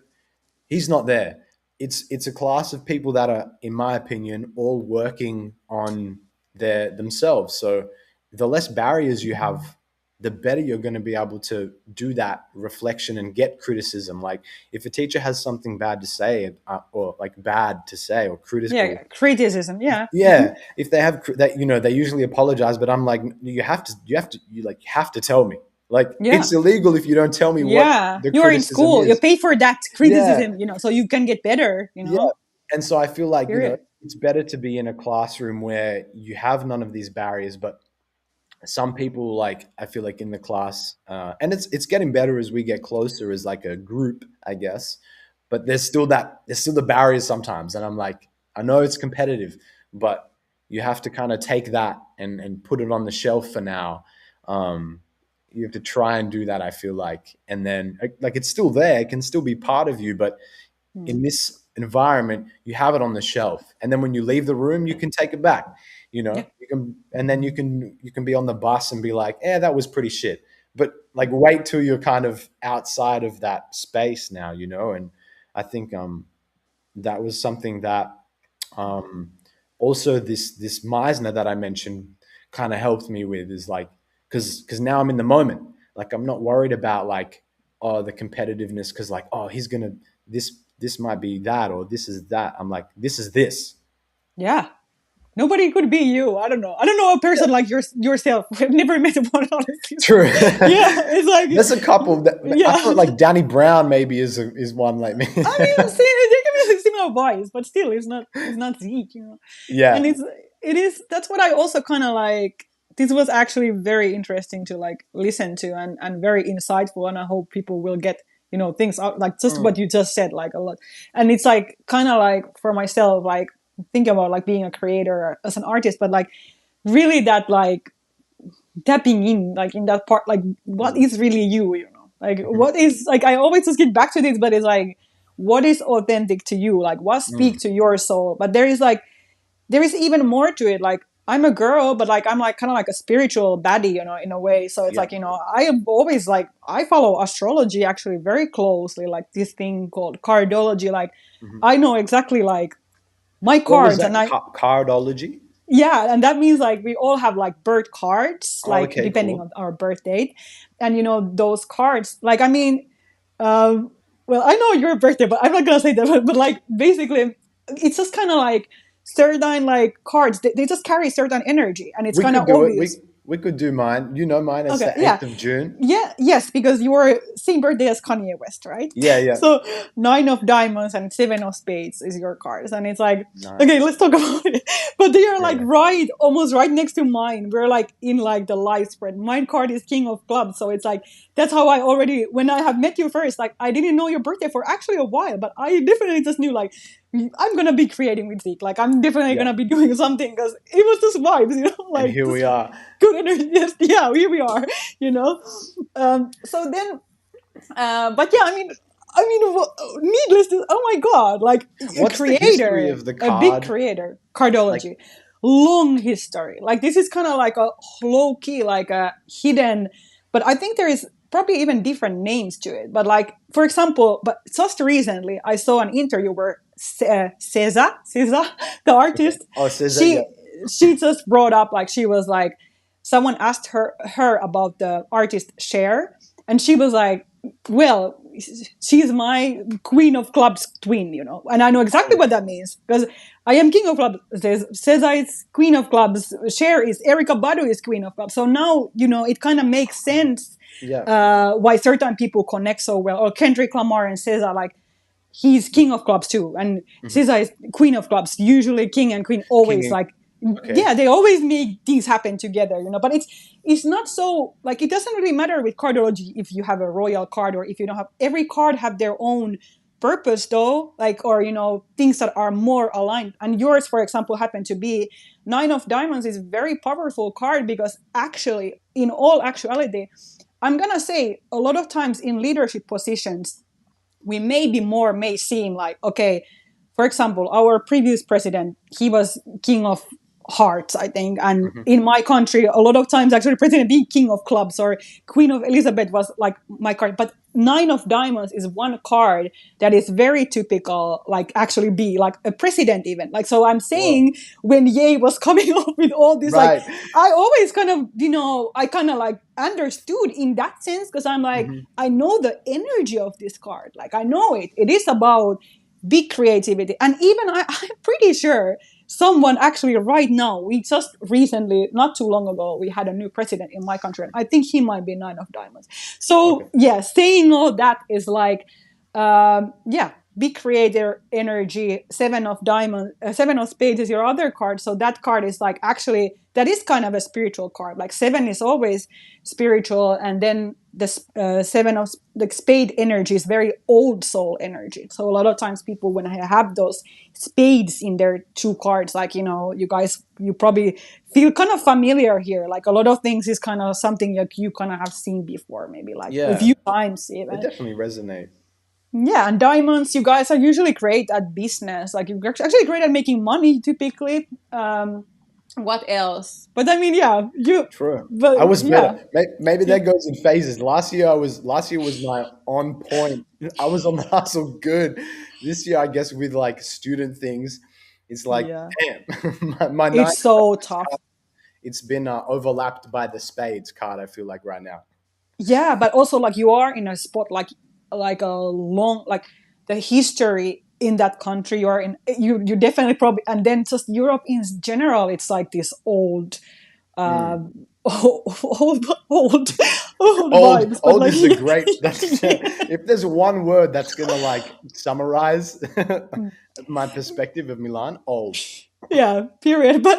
he's not there. It's a class of people that are, in my opinion, all working on themselves. So the less barriers you have, the better you're going to be able to do that reflection and get criticism. Like if a teacher has something bad to say, or like bad to say or critical, Yeah, criticism. Yeah. yeah, if they have that, they usually apologize. But I'm like, you have to tell me. Like Yeah. it's illegal if you don't tell me what Yeah. the You're in criticism school. You is. pay for that Yeah, criticism, so you can get better, yeah. And so I feel like, Period. it's better to be in a classroom where you have none of these barriers. But some people, like, I feel like in the class, and it's getting better as we get closer as like a group, I guess. But there's still the barriers sometimes. And I'm like, I know it's competitive, but you have to kind of take that and put it on the shelf for now. Um, you have to try and do that, I feel like. And then like it's still there, it can still be part of you, but Mm. in this environment, you have it on the shelf, and then when you leave the room, you can take it back. Yeah. You can, and then you can be on the bus and be like, "Yeah, that was pretty shit." But like, wait till you're kind of outside of that space now, and I think that was something that um, also this Meisner that I mentioned kind of helped me with, is like, because now I'm in the moment. Like I'm not worried about like, oh, the competitiveness, because like, oh, he's gonna, this might be that, or this is that. I'm like, this is this. Yeah. Nobody could be you. I don't know. I don't know a person like yourself. I've never met one, honestly. So, True. yeah, it's like, There's a couple that I yeah. thought like Danny Brown maybe is one like me. I mean, see, they can be similar voice, but still, it's not Zeke, you know. And Yeah. it is. That's what I also kind of like. This was actually very interesting to like listen to, and very insightful. And I hope people will get, you know, things out, like just what Mm, you just said, like a lot. And it's like kind of like for myself, like think about like being a creator as an artist, but like really that like tapping in like in that part, like what mm, is really you, you know, like mhm, what is, like I always just get back to this, but it's like what is authentic to you, like what speak mm. to your soul. But there is like, there is even more to it. Like I'm a girl, but like I'm like kind of like a spiritual baddie, you know, in a way. So it's Yeah. like, you know, I am always like, I follow astrology actually very closely, like this thing called cardology. Like Mhm. I know exactly like my What was cards, that? and I, Cardology? yeah, and that means like we all have like birth cards, Oh, like okay, depending cool. on our birth date. And you know those cards, like I mean, um well, I know your birthday, but I'm not gonna say that. But like basically it's just kind of like certain like cards, they just carry certain energy, and it's We kind of could do it. obvious. We could do mine. You know mine is Okay, the yeah. 8th of June. Yeah, yes, because you were same birthday as Kanye West, right? Yeah, yeah. So nine of diamonds and seven of spades is your cards. And it's like, okay, let's Nice. talk about it. But they are like Yeah. right, almost right next to mine. We're like in like the live spread. Mine card is king of clubs. So it's like, that's how I already, when I have met you first, like I didn't know your birthday for actually a while, but I definitely just knew like, I'm gonna be creating with Zeke. Like I'm definitely Yeah. gonna be doing something, because it was just vibes, you know, And like here just we are. good energy. Yes, yeah, here we are, you know. So then, but yeah, I mean, needless to, oh my god, like a What's the history creator, of the a big card? creator, Like, cardology, long history. Like this is kind of like a low key, like a hidden, but I think there is probably even different names to it. But like, for example, but just recently I saw an interview where Ceza, the okay. artist, Oh, it says that. Yeah. she she just brought up, like she was like, someone asked her about the artist share, and she was like, well, she's my queen of clubs twin, you know, and I know exactly Oh, what that means, because I am king of clubs. Cesar is queen of clubs. Cher is, Erica Badu is queen of clubs. So now, you know, it kind of makes sense yeah. why certain people connect so well. Or Kendrick Lamar and Cesar, like he's king of clubs too, and Hmm. Cesar is queen of clubs. Usually, king and queen King. always like, Okay. yeah, they always make things happen together, you know. But it's not so like, it doesn't really matter with cardology if you have a royal card or if you don't have. Every card have their own purpose though, like, or you know, things that are more aligned. And yours, for example, happen to be nine of diamonds is a very powerful card, because actually, in all actuality, I'm gonna say a lot of times in leadership positions, we may seem like, okay, for example, our previous president, he was king of hearts, I think, and Hmm. in my country a lot of times actually president being king of clubs, or queen of elizabeth was like my card. But nine of diamonds is one card that is very typical, like actually be like a president even, like. So I'm Whoa. saying, when Ye was coming up with all this, like Right. I always kind of, you know, I kind of like understood in that sense, because I'm like, Hmm. I know the energy of this card. Like I know it is about big creativity. And even I'm pretty sure someone actually right now, we just recently, not too long ago, we had a new president in my country, and I think he might be nine of diamonds. Okay. So yeah, saying all that is like, yeah, big creator energy. Seven of diamond, seven of spades is your other card. So that card is like, actually that is kind of a spiritual card. Like seven is always spiritual, and then the seven of the spade energy is very old soul energy. So a lot of times people, when I have those spades in their two cards, like, you know, you guys, you probably feel kind of familiar here. Like a lot of things is kind of something like you kind of have seen before, maybe like a Yeah. few times They even. definitely resonate. Yeah, and diamonds, you guys are usually great at business. Like you're actually great at making money typically. What else? But I mean, yeah, you. True. But I was yeah, better. Maybe that goes in phases. Last year was my on point. I was on the hustle good. this year, I guess, with like student things, it's like, Yeah, damn, my nine it's so tough. card, it's been overlapped by the spades card. I feel like right now. Yeah, but also like you are in a spot like a long like the history in that country you are in, you definitely probably, and then just Europe in general, it's like this old uh Mm. old old Old, vibes, but old like is a great. That's yeah. if there's one word that's gonna like summarize my perspective of Milan, old. Yeah, period. But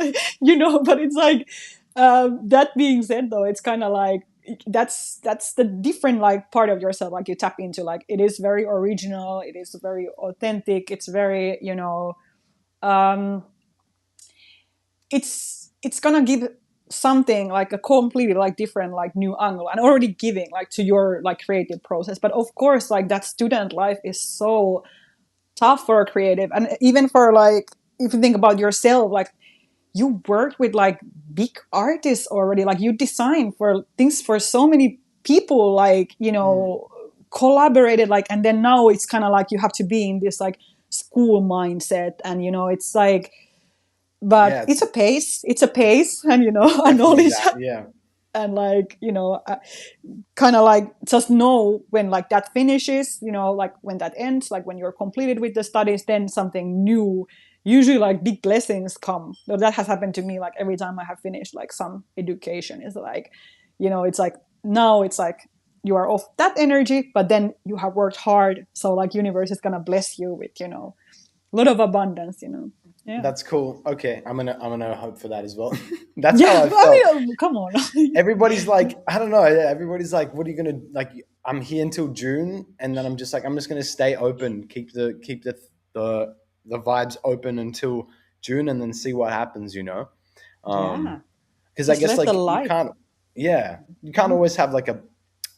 but it's like that being said though, it's kind of like that's the different like part of yourself like you tap into, like it is very original, it is very authentic, it's very um it's gonna give something like a completely like different like new angle and already giving like to your like creative process. But of course like that student life is so tough for a creative, and even for like if you think about yourself, like you worked with like big artists already, like you designed for things for so many people, like Mm. collaborated, like, and then now it's kind of like you have to be in this like school mindset, and it's like, but Yeah, it's it's a pace, and a definitely knowledge, that. Yeah. and like kind of like just know when like that finishes, like when that ends, like when you're completed with the studies, then something new, usually like big blessings come. So that has happened to me like every time I have finished like some education, is like it's like now it's like you are off that energy, but then you have worked hard, so like universe is gonna bless you with a lot of abundance. Yeah. That's cool. Okay, I'm gonna hope for that as well. That's how Yeah, I felt. I mean, come on. Everybody's like, I don't know. Yeah, everybody's like, what are you gonna like? I'm here until June, and then I'm just like, I'm just gonna stay open, the the vibes open until June, and then see what happens. Yeah, Because I just guess let the like you light. can't, yeah, you can't always have like a.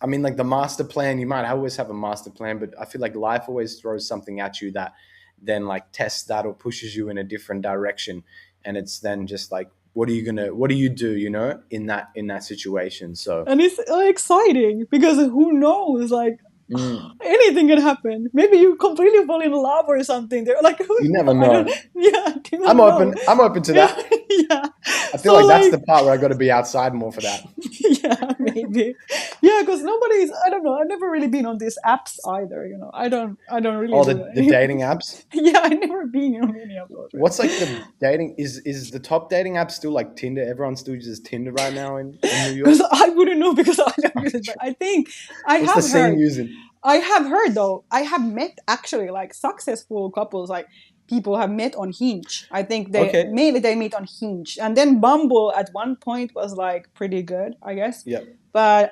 I mean, like the master plan, you might always have a master plan, but I feel like life always throws something at you that then like tests that or pushes you in a different direction, and it's then just like, what do you do, in that situation? So And it's exciting because who knows, like mm, anything can happen. Maybe you completely fall in love or something. They're like, you never I don't, know. yeah, you I'm never know. open. I'm open to Yeah, that. yeah. I feel So like that's the like, part where I got to be outside more for that. yeah, maybe, yeah, because nobody's. I don't know. I've never really been on these apps either. I don't really Oh, do the that. dating apps. Yeah, I've never been on any of those What's really. like the dating is the top dating app still like Tinder? Everyone still uses Tinder right now in New York. Because I wouldn't know because I don't use it, but I think I What's the have scene heard. using? I have heard though. I have met actually like successful couples, like people have met on Hinge. I think they Okay. mainly they meet on Hinge, and then Bumble at one point was like pretty good, I guess. Yeah. But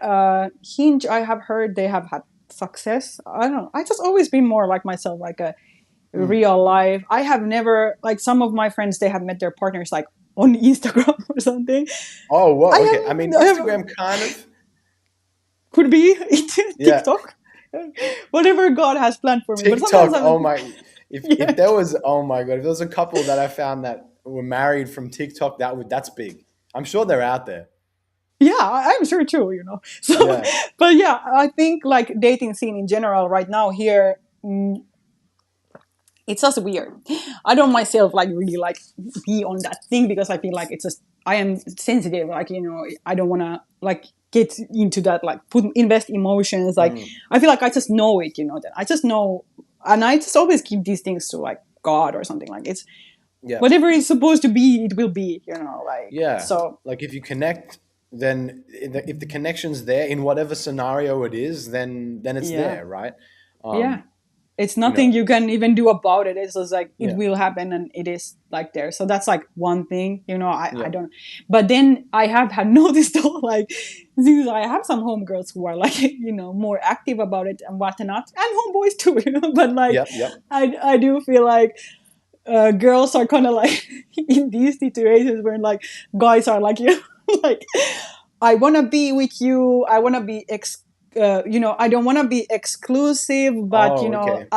Hinge, I have heard they have had success. I don't know. I just always been more like myself, like a Mm. real life. I have never like some of my friends. They have met their partners like on Instagram or something. Oh, I whoa. Okay. I mean, have, I have Instagram kind of. could be Yeah. TikTok, whatever God has planned for me. But sometimes TikTok. I'm, Oh my. If yeah, there was, oh my god, if there was a couple that I found that were married from TikTok, that's big. I'm sure they're out there. yeah, I'm sure too. So, Yeah. but yeah, I think like dating scene in general right now here, it's just weird. I don't myself like really like be on that thing because I feel like it's just I am sensitive. Like I don't want to like get into that like put invest emotions. Like Mm. I feel like I just know it. That I just know, and I just always keep these things to like God or something. Like it's Yeah. whatever it's supposed to be, it will be. Like Yeah. so. Like if you connect, then if the connection's there in whatever scenario it is, then it's Yeah, there, right? yeah. Um, It's you nothing know, you can even do about it. It's just like it yeah, will happen and it is like there. So that's like one thing, I yeah, don't, but then I have had noticed though, like since I have some homegirls who are like, more active about it and whatnot, and homeboys too, but like yep, yep. I do feel like girls are kind of like in these situations where like guys are like, like I want to be with you. I want to be I don't want to be exclusive, but Oh, okay.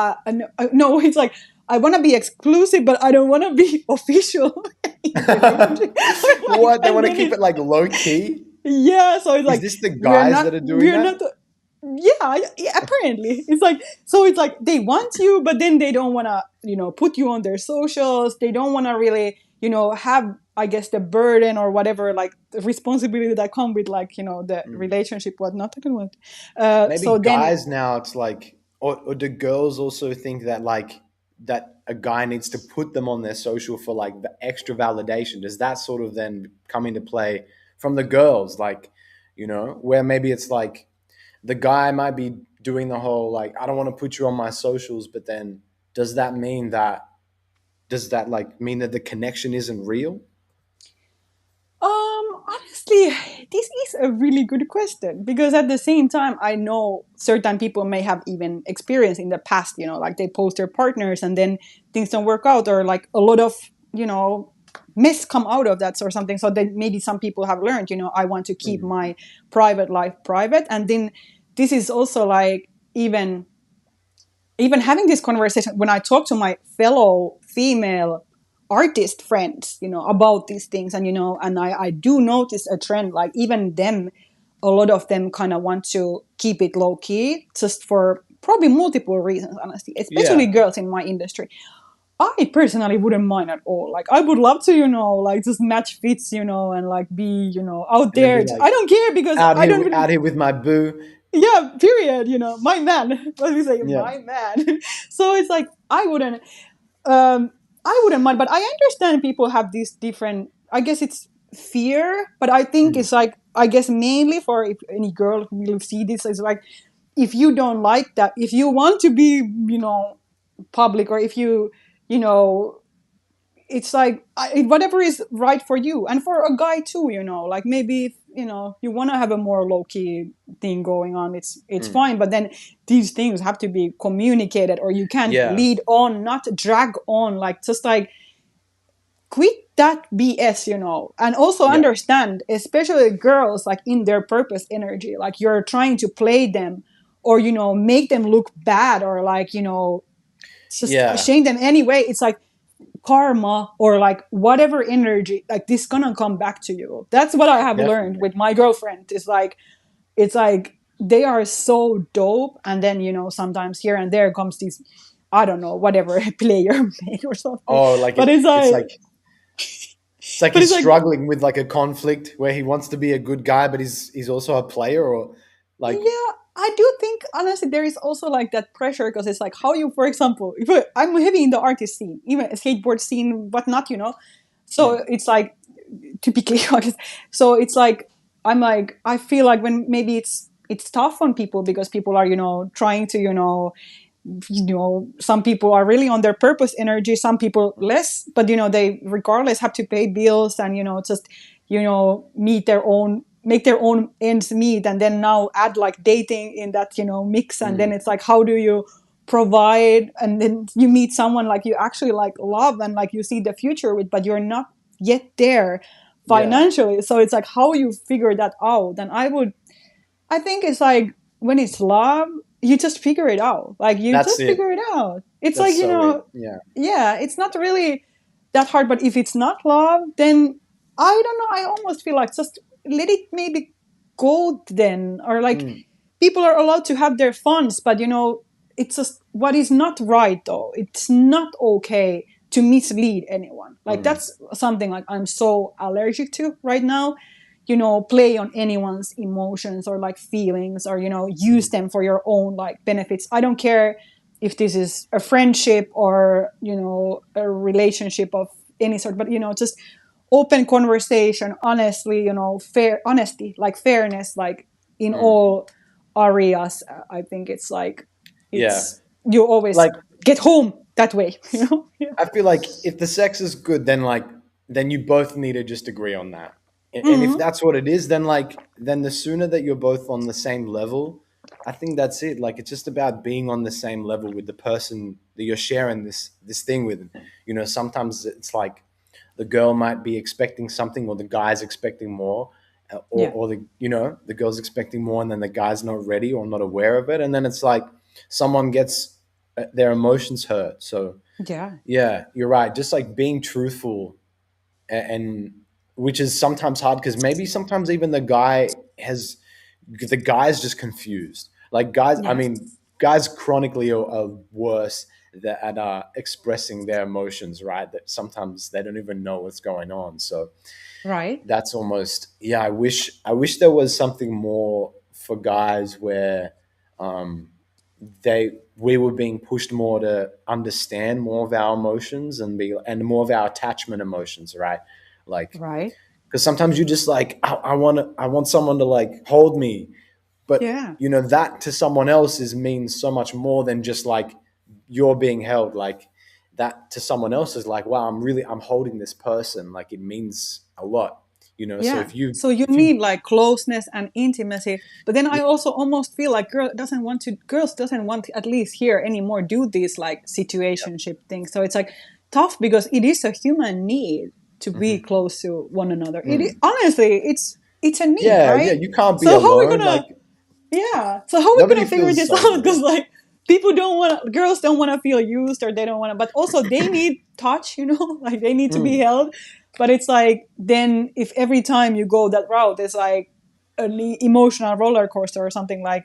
no, it's like I want to be exclusive, but I don't want to be official in a relationship. Like, What? They and want to then keep it, it like low key? yeah, so it's Is like this the guys that are doing we're not, that? yeah, apparently it's like, so it's like they want you, but then they don't want to, put you on their socials. They don't want to really, have, I guess, the burden or whatever, like the responsibility that come with, like, the Mm. relationship, whatnot. I don't want. Maybe So then, guys now it's like, or do girls also think that like that a guy needs to put them on their social for like the extra validation? Does that sort of then come into play from the girls? Like, where maybe it's like the guy might be doing the whole like, I don't want to put you on my socials, but then does that mean that does that like mean that the connection isn't real? honestly, this is a really good question, because at the same time, I know certain people may have even experienced in the past, like they post their partners and then things don't work out, or like a lot of, mess come out of that or something. So then maybe some people have learned, I want to keep Mm. my private life private. And then this is also like, even having this conversation when I talk to my fellow female artist friends, about these things, and and I do notice a trend, like even them, a lot of them kind of want to keep it low key, just for probably multiple reasons, honestly, especially Yeah. girls in my industry. I personally wouldn't mind at all. Like I would love to, like just match fits, and like be, out And then be there. I like, don't care, because I don't really. out here with my boo. Yeah, period. My man. What do we say? Yeah. My man. So it's like um I wouldn't mind, but I understand people have these different, I guess it's fear, but I think Mm. it's like, I guess mainly for, if any girl who will see this, is like, if you don't like that, if you want to be, public, or if you know it's like, whatever is right for you, and for a guy too, like maybe if, you want to have a more low-key thing going on, it's Mm. fine, but then these things have to be communicated, or you can't Yeah. lead on, not drag on, like just like quit that BS, and also Yeah. understand, especially girls, like in their purpose energy, like you're trying to play them, or make them look bad, or like just Yeah. shame them anyway. It's like karma, or like whatever energy, like this gonna come back to you. That's what I have learned Definitely. with my girlfriend. It's like they are so dope, and then sometimes here and there comes these, I don't know, whatever player mate or something. Oh, like But it's it's like, like he's it's like, struggling with like a conflict where he wants to be a good guy, but he's also a player, or like. yeah, I do think honestly there is also like that pressure, because it's like how you, for example, if I'm heavy in the artist scene, even a skateboard scene, whatnot, so Mm. it's like, typically honest. So it's like, I'm like, I feel like when maybe it's tough on people, because people are trying to some people are really on their purpose energy, some people less, but they regardless have to pay bills, and just meet their own, make their own ends meet, and then now add like dating in that mix, and then Mm. it's like, how do you provide, and then you meet someone like you actually like love, and like you see the future with, but you're not yet there Yeah. financially. So it's like how you figure that out. And I think it's like, when it's love, you just figure it out. Like you That's just it. figure it out. It's like, That's so it. Yeah. yeah, it's not really that hard. But if it's not love, then I don't know. I almost feel like just let it maybe go then. Or like, Mm. people are allowed to have their funs, but it's just what is not right though. It's not okay to mislead anyone. Like Mm. that's something like I'm so allergic to right now. Play on anyone's emotions, or like feelings, or use Mm. them for your own like benefits. I don't care if this is a friendship, or a relationship of any sort, but just open conversation, honestly, fair honesty, like fairness, like in Mm. all areas. I think it's like, Yeah. it's, you always Like get home that way. Yeah. I feel like if the sex is good, then like then you both need to just agree on that. And if Hmm. that's what it is, then like then the sooner that you're both on the same level, I think that's it. Like it's just about being on the same level with the person that you're sharing this thing with. Sometimes it's like the girl might be expecting something, or the guy's expecting more, Yeah. or the girl's expecting more, and then the guy's not ready or not aware of it, and then it's like someone gets their emotions hurt. So Yeah. yeah, you're right. Just like being truthful, and which is sometimes hard because maybe sometimes even the guy's just confused. Like guys, I Yes. mean, guys chronically are worse at expressing their emotions, right? That sometimes they don't even know what's going on. So Right. that's almost, yeah. I wish there was something more for guys where um, we were being pushed more to understand more of our emotions and more of our attachment emotions, right? Like, Right. because sometimes you just like I want someone to like hold me, but Yeah. that to someone else is means so much more than just like you're being held. Like that to someone else is like, wow, I'm holding this person, like it means a lot. So Yeah. if you So you if you need like closeness and intimacy. But then I yeah, also almost feel like girls doesn't want to at least here anymore do these like situationship things. So it's like tough because it is a human need to be mhm. close to one another. Mm. Honestly, it's a need, Yeah, right? you can't be So how are we alone, like gonna yeah. So how are we nobody gonna figure feels this so out? good. Because like girls don't want to feel used or they don't want to, but also they need touch, like they need to be Mm. held. But it's like then if every time you go that route, it's like an emotional roller coaster or something. Like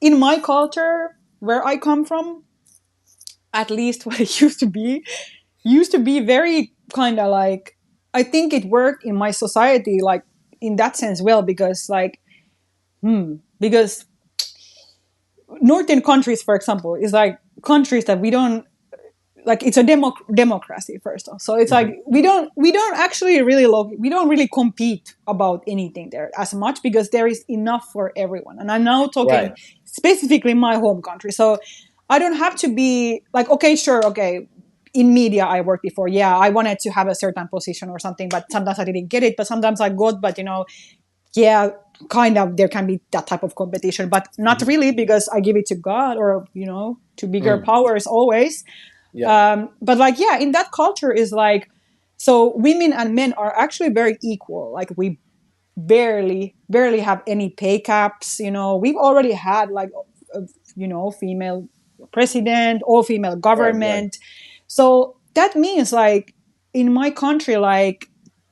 in my culture, where I come from, at least what it used to be very kind of like I think it worked in my society like in that sense well because like because northern countries, for example, is like countries that we don't like. It's a democracy first of all, so it's like Mhm. we don't actually really we don't really compete about anything there as much because there is enough for everyone. And I'm now talking Right. specifically my home country, so I don't have to be like, okay, sure, okay. In media, I worked before. Yeah, I wanted to have a certain position or something, but sometimes I didn't get it. But sometimes I got. But yeah, kind of there can be that type of competition, but not Mhm. really because I give it to God or to bigger Mm. powers always. Yeah. But like yeah, in that culture is like so women and men are actually very equal. Like we barely have any pay caps. We've already had like female president, all female Right. Right. government. So that means like in my country, like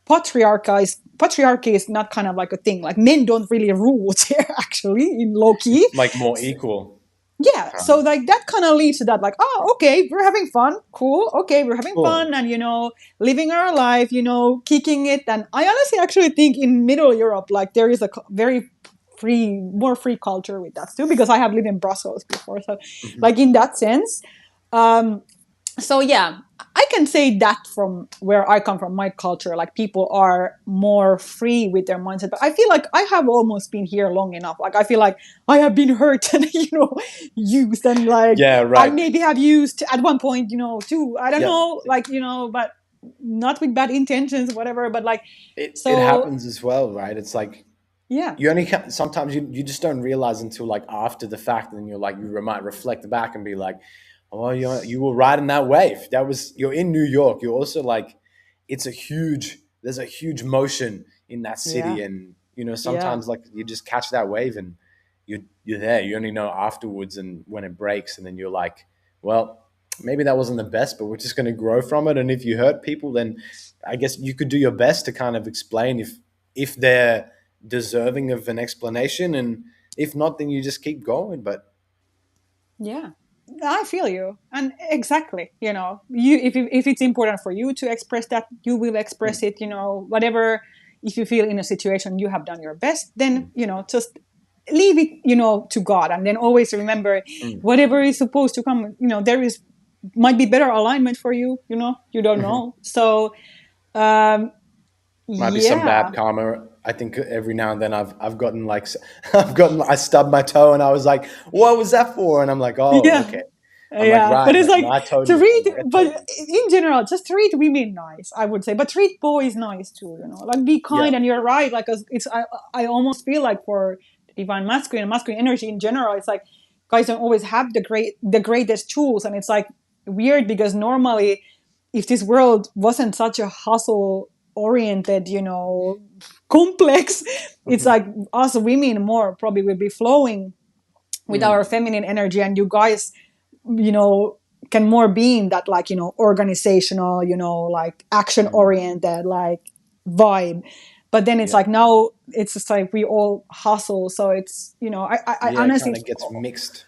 patriarchy is not kind of like a thing. Like men don't really rule here actually in low key. It's like more equal. Yeah, Kind so of. like that kind of leads to that, like, oh, okay, we're having fun, cool, okay, we're having Cool. fun, and living our life, kicking it. And I honestly actually think in Middle Europe, like there is a very more free culture with that too, because I have lived in Brussels before, so Mhm. like in that sense, um, so yeah, I can say that from where I come from, my culture, like people are more free with their mindset. But I feel like I have almost been here long enough. Like I feel like I have been hurt and used, and like Yeah. I Right. maybe have used at one point, too. I don't Yeah. know, like but not with bad intentions, whatever. But like It so, happens as well, right? It's like yeah, you only sometimes you just don't realize until like after the fact, and you're like might reflect back and be like, oh, you were riding that wave. You're in New York. You're also like, there's a huge motion in that yeah, city, and yeah, sometimes like you just catch that wave and you're there. You only know afterwards and when it breaks, and then you're like, well, maybe that wasn't the best, but we're just going to grow from it. And if you hurt people, then I guess you could do your best to kind of explain if they're deserving of an explanation, and if not, then you just keep going. But yeah. I feel you, and exactly, you if it's important for you to express that, you will express it. Whatever, if you feel in a situation you have done your best, then just leave it, to God, and then always remember, mm, whatever is supposed to come, there is might be better alignment for you. You don't mhm. know. So, um, Might be some bad yeah, karma. I think every now and then I've gotten like I stubbed my toe and I was like, what was that for? And I'm like, oh, yeah. okay. I'm like, Yeah, right. but it's No, no, like to read, I but totally. in general, just treat women nice, I would say, but treat boys nice too. Like be Yeah. kind. And you're right. Like it's, I almost feel like for divine masculine and masculine energy in general, it's like guys don't always have the greatest tools, and it's like weird because normally, if this world wasn't such a hustle oriented, complex, it's Mhm. like us women more probably will be flowing with our Mm, feminine energy, and you guys you know can more be in that like organizational like action mm, oriented like vibe. But then it's Yeah. like now it's just like we all hustle, so it's I Yeah, it honestly kind of gets mixed.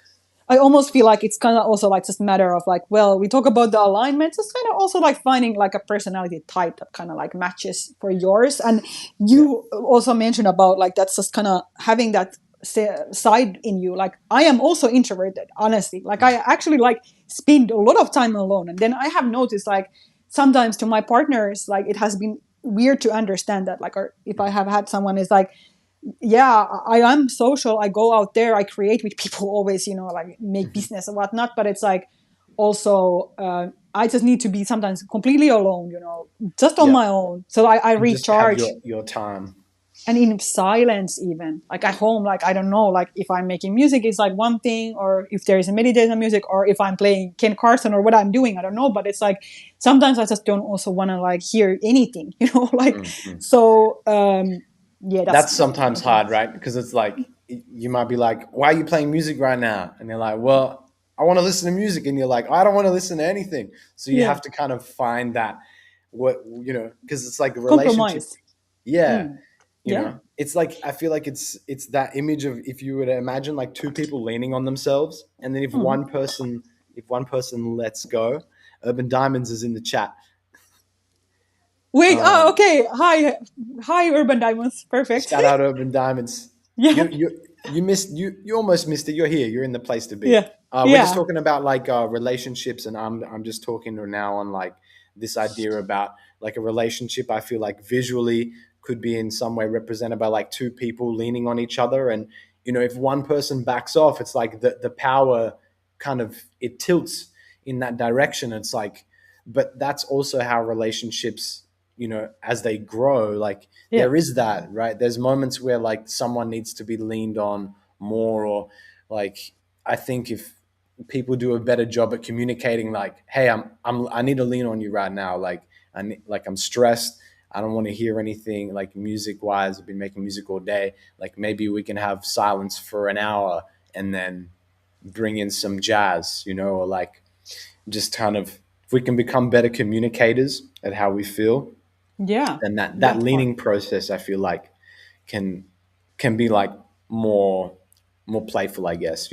I almost feel like it's kind of also like just a matter of like, well, we talk about the alignment, it's kind of also like finding like a personality type that kind of like matches for yours. And Yeah. you also mentioned about like that's just kind of having that side in you. Like I am also introverted, honestly. Like I actually like spend a lot of time alone, and then I have noticed like sometimes to my partners, like it has been weird to understand that. Like, or if I have had someone is like, yeah, I am social. I go out there. I create with people always, like make Mhm. business and whatnot. But it's like also, I just need to be sometimes completely alone, just on Yeah. my own. So I And just have recharge your time. and in silence, even like at home. Like, I don't know, like if I'm making music, it's like one thing, or if there is a meditation music, or if I'm playing Ken Carson or what I'm doing, I don't know. But it's like sometimes I just don't also want to like hear anything, like, Mhm. so, yeah, that's That's sometimes something. hard, right? Because it's like you might be like, "Why are you playing music right now?" And they're like, "Well, I want to listen to music," and you're like, "I don't want to listen to anything." So you Yeah. have to kind of find that what because it's like a relationship. Compromise. Yeah, Mm. Yeah. it's like I feel like it's that image of if you were to imagine like two people leaning on themselves, and then Mm. if one person lets go, Urban Diamonds is in the chat. Wait. Oh, Um, okay. Hi, hi, Urban Diamonds. Perfect. Shout out Urban Diamonds. Yeah. You missed you almost missed it. You're here. You're in the place to be. Yeah. We're just Yeah. talking about like relationships, and I'm just talking now on like this idea about like a relationship. I feel like visually could be in some way represented by like two people leaning on each other, and if one person backs off, it's like the power kind of it tilts in that direction. It's like, but that's also how relationships as they grow, like Yeah. there is that, right? There's moments where like someone needs to be leaned on more, or like I think if people do a better job at communicating, like, hey, I need to lean on you right now. Like I'm stressed. I don't want to hear anything like music wise. I've been making music all day. Like maybe we can have silence for an hour and then bring in some jazz, or like just kind of if we can become better communicators at how we feel, Yeah. then that That part. leaning process I feel like can can be like more more playful, I guess,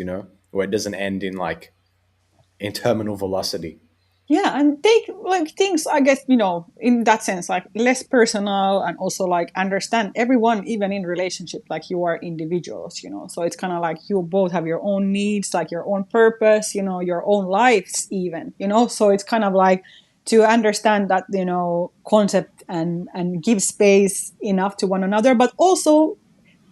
where it doesn't end in like in terminal velocity. Yeah, and take like things, I guess, in that sense, like less personal, and also like understand everyone, even in relationship, like you are individuals, So it's kind of like you both have your own needs, like your own purpose, your own lives, even, So it's kind of like to understand that, concept, and give space enough to one another, but also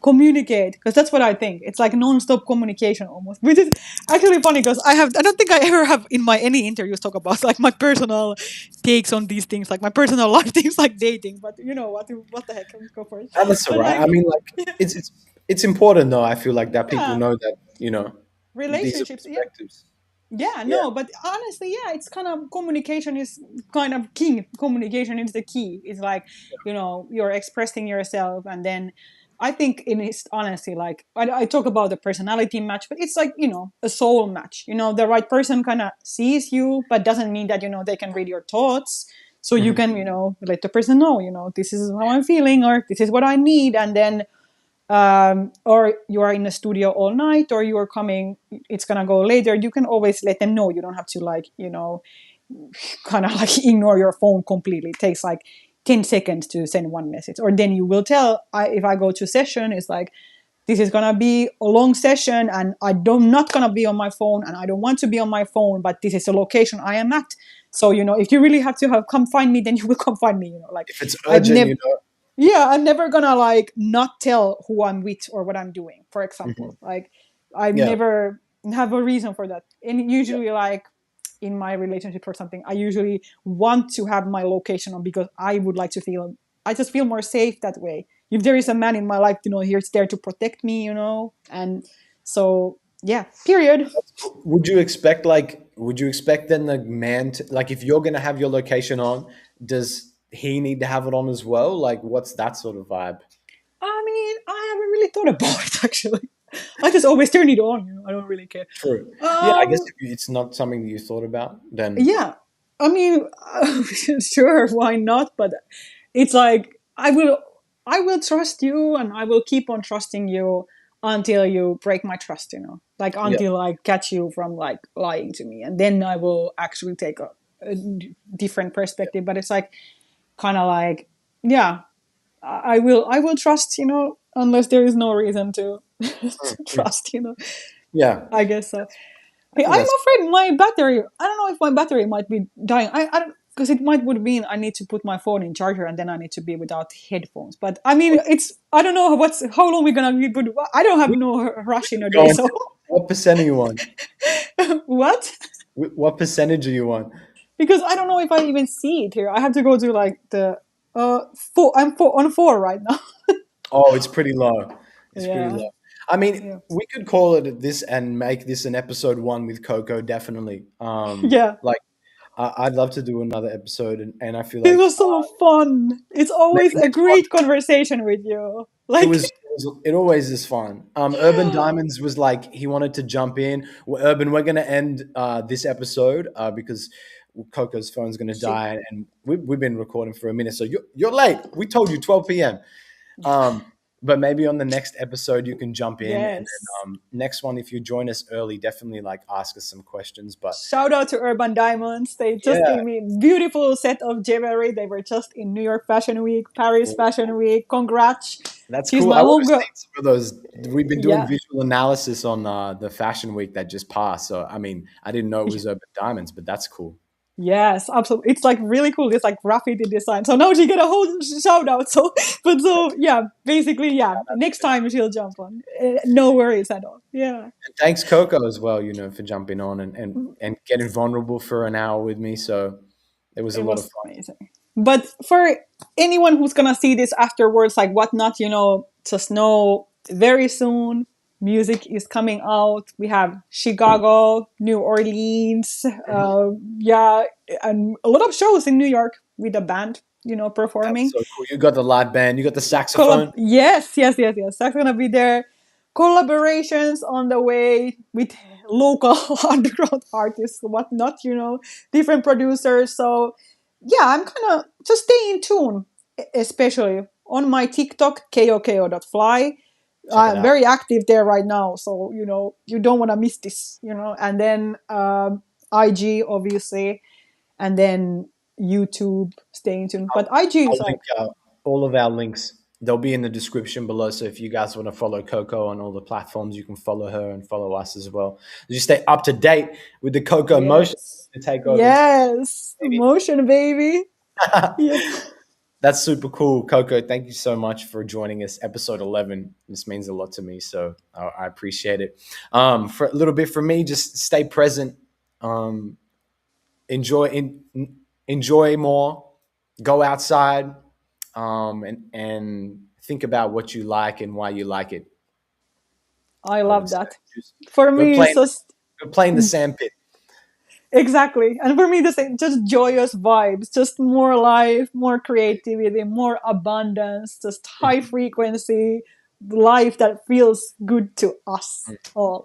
communicate, because that's what I think. It's like non-stop communication almost, which is actually funny because I don't think I ever have in my any interviews talk about like my personal takes on these things, like my personal life things, like dating. But you know what the heck, let's go for it. And that's all But right. like, I mean, like it's important though. I feel like that people yeah, know that these are relationships, yeah. perspectives. Yeah, Yeah, no, but honestly, yeah, it's kind of communication is kind of king. Communication is the key. It's like, you're expressing yourself, and then I think it is honestly like I talk about the personality match, but it's like, a soul match. The right person kind of sees you, but doesn't mean that, they can read your thoughts. So you hmm can, let the person know, this is how I'm feeling, or this is what I need, and then or you are in the studio all night, or you are coming, it's gonna go later, you can always let them know. You don't have to like, kind of like ignore your phone completely. It takes like 10 seconds to send one message, or then you will tell, if I go to session, it's like, this is gonna be a long session, and I'm not gonna be on my phone, and I don't want to be on my phone, but this is the location I am at. So if you really have to have come find me, then you will come find me. Like, if it's I've urgent, never, yeah, I'm never gonna like not tell who I'm with or what I'm doing, for example. mhm. Like, I Yeah, never have a reason for that. And yeah. usually, like in my relationship or something, I usually want to have my location on, because I would like to feel, I just feel more safe that way. If there is a man in my life, he's there to protect me, and so yeah, period. Would you expect then the man to like if you're gonna have your location on, does he need to have it on as well? Like what's that sort of vibe? I mean, I haven't really thought about it actually. I just always turn it on. I don't really care. True. Yeah, I guess Um, if it's not something that you thought about, then yeah, I mean, sure, why not? But it's like I will. I will trust you and I will keep on trusting you until you break my trust, like Yeah. until I catch you from like lying to me. And then I will actually take a different Yeah. perspective. But it's like kind of like, yeah, I will trust, unless there is no reason to, to Mm. trust, Yeah. I guess so. I Hey, think I'm that's afraid my battery. I don't know if my battery might be dying. I don't, because it might would mean I need to put my phone in charger and then I need to be without headphones. But I mean, it's I don't know how long we're gonna be. But I don't have we, no we rush in could a go day. on So to what percent are you on? what? What percentage are you on? Because I don't know if I even see it here. I have to go to like the four. I'm on four right now. Oh, it's pretty low. It's pretty Yeah. low. I mean, Yeah. we could call it this and make this an episode one with Coco, definitely. Yeah. Like I'd love to do another episode, and I feel It like was so fun. It's always maybe a next one. great conversation with you. It Like, was, it always is fun. Urban Diamonds was like he wanted to jump in. Well, Urban, we're gonna end this episode because Coco's phone's gonna she, die, and we've been recording for a minute, so you're late. We told you 12 p.m. But maybe on the next episode you can jump in, and then yes. next one, if you join us early, definitely like ask us some questions. But Shout out to Urban Diamonds. They just yeah, gave me a beautiful set of jewelry. They were just in New York Fashion Week, Paris cool. Fashion Week. Congrats. That's She's cool. my I would have homegirl. seen some of those. We've been doing Yeah. visual analysis on the fashion week that just passed. So I mean, I didn't know it was Urban Diamonds, but that's cool. Yes, absolutely. It's like really cool. It's like graffiti design. So now she get a whole shout out. So, but so yeah, basically, yeah. Next time she'll jump on. No worries at all. Yeah. And thanks, Coco, as well. For jumping on and getting vulnerable for an hour with me. So it was a It lot of was fun. amazing. But for anyone who's gonna see this afterwards, like whatnot, just know very soon music is coming out. We have Chicago, New Orleans, Mhm. yeah, and a lot of shows in New York with the band, That's performing. so cool. You got the live band. You got the saxophone. Yes, yes, yes, yes. That's gonna be there. Collaborations on the way with local underground artists, whatnot, different producers. So yeah, I'm kind of just stay in tune, especially on my TikTok, koko.fly. Check it I'm out. very active there right now, so you don't want to miss this, And then IG, obviously, and then YouTube. Stay in tune, but IG I'll is like link out all of our links. They'll be in the description below. So if you guys want to follow Coco on all the platforms, you can follow her and follow us as well. You stay up to date with the Coco motion yes, to take over. yes, motion, baby. Yep. That's super cool, Coco. Thank you so much for joining us, episode 11. This means a lot to me, so I appreciate it. For a little bit for me, just stay present, um, enjoy enjoy more, go outside, and think about what you like and why you like it. I I would love say that. just For go me, play it's just go play in the sandpit. exactly, and for me, the same. Just joyous vibes, just more life, more creativity, more abundance, just high frequency life that feels good to us all.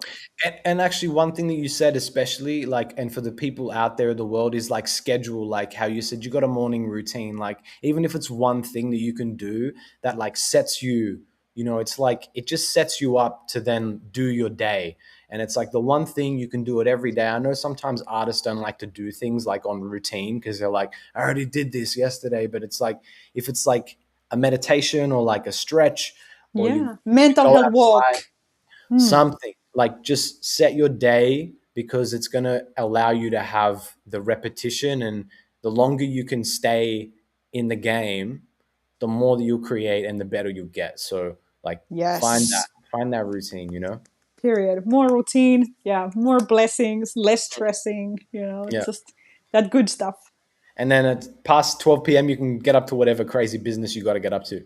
And actually, one thing that you said, especially like, and for the people out there in the world, is like schedule, like how you said you got a morning routine. Like, even if it's one thing that you can do that like sets you, it's like it just sets you up to then do your day. And it's like the one thing you can do it every day. I know sometimes artists don't like to do things like on routine because they're like, I already did this yesterday. But it's like, if it's like a meditation or like a stretch, or Yeah, you mental go health walk. outside, Hmm. something like just set your day, because it's going to allow you to have the repetition, and the longer you can stay in the game, the more that you'll create and the better you'll get. So like Yes. find that routine. Period. More routine. Yeah. More blessings. Less stressing. Yeah. Just that good stuff. And then at past 12 p.m. you can get up to whatever crazy business you got to get up to.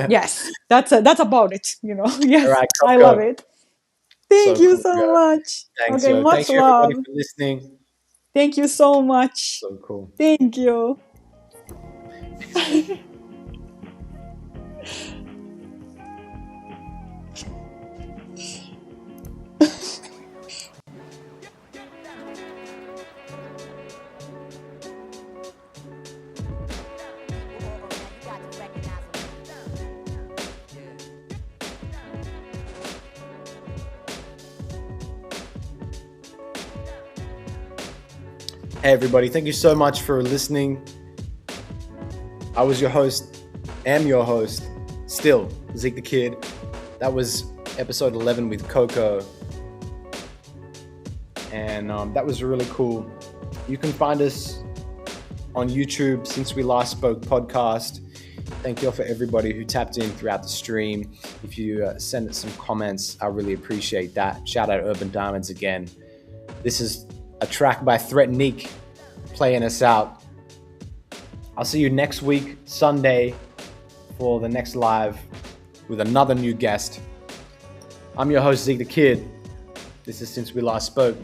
Yes. That's about it. All Yes. right, I love Coco. it. Thank So you cool, so yo. much. Thanks, Okay. yo. Much Thanks for everybody love. for listening. Thank you so much. So cool. Thank you. Hey, everybody. Thank you so much for listening. I was your host, am your host, still, Zeke the Kid. That was episode 11 with KOKO. And that was really cool. You can find us on YouTube, Since We Last Spoke podcast. Thank you for everybody who tapped in throughout the stream. If you send us some comments, I really appreciate that. Shout out Urban Diamonds again. This is a track by Threatnique playing us out. I'll see you next week, Sunday, for the next live with another new guest. I'm your host, Zeke the Kid. This is Since We Last Spoke.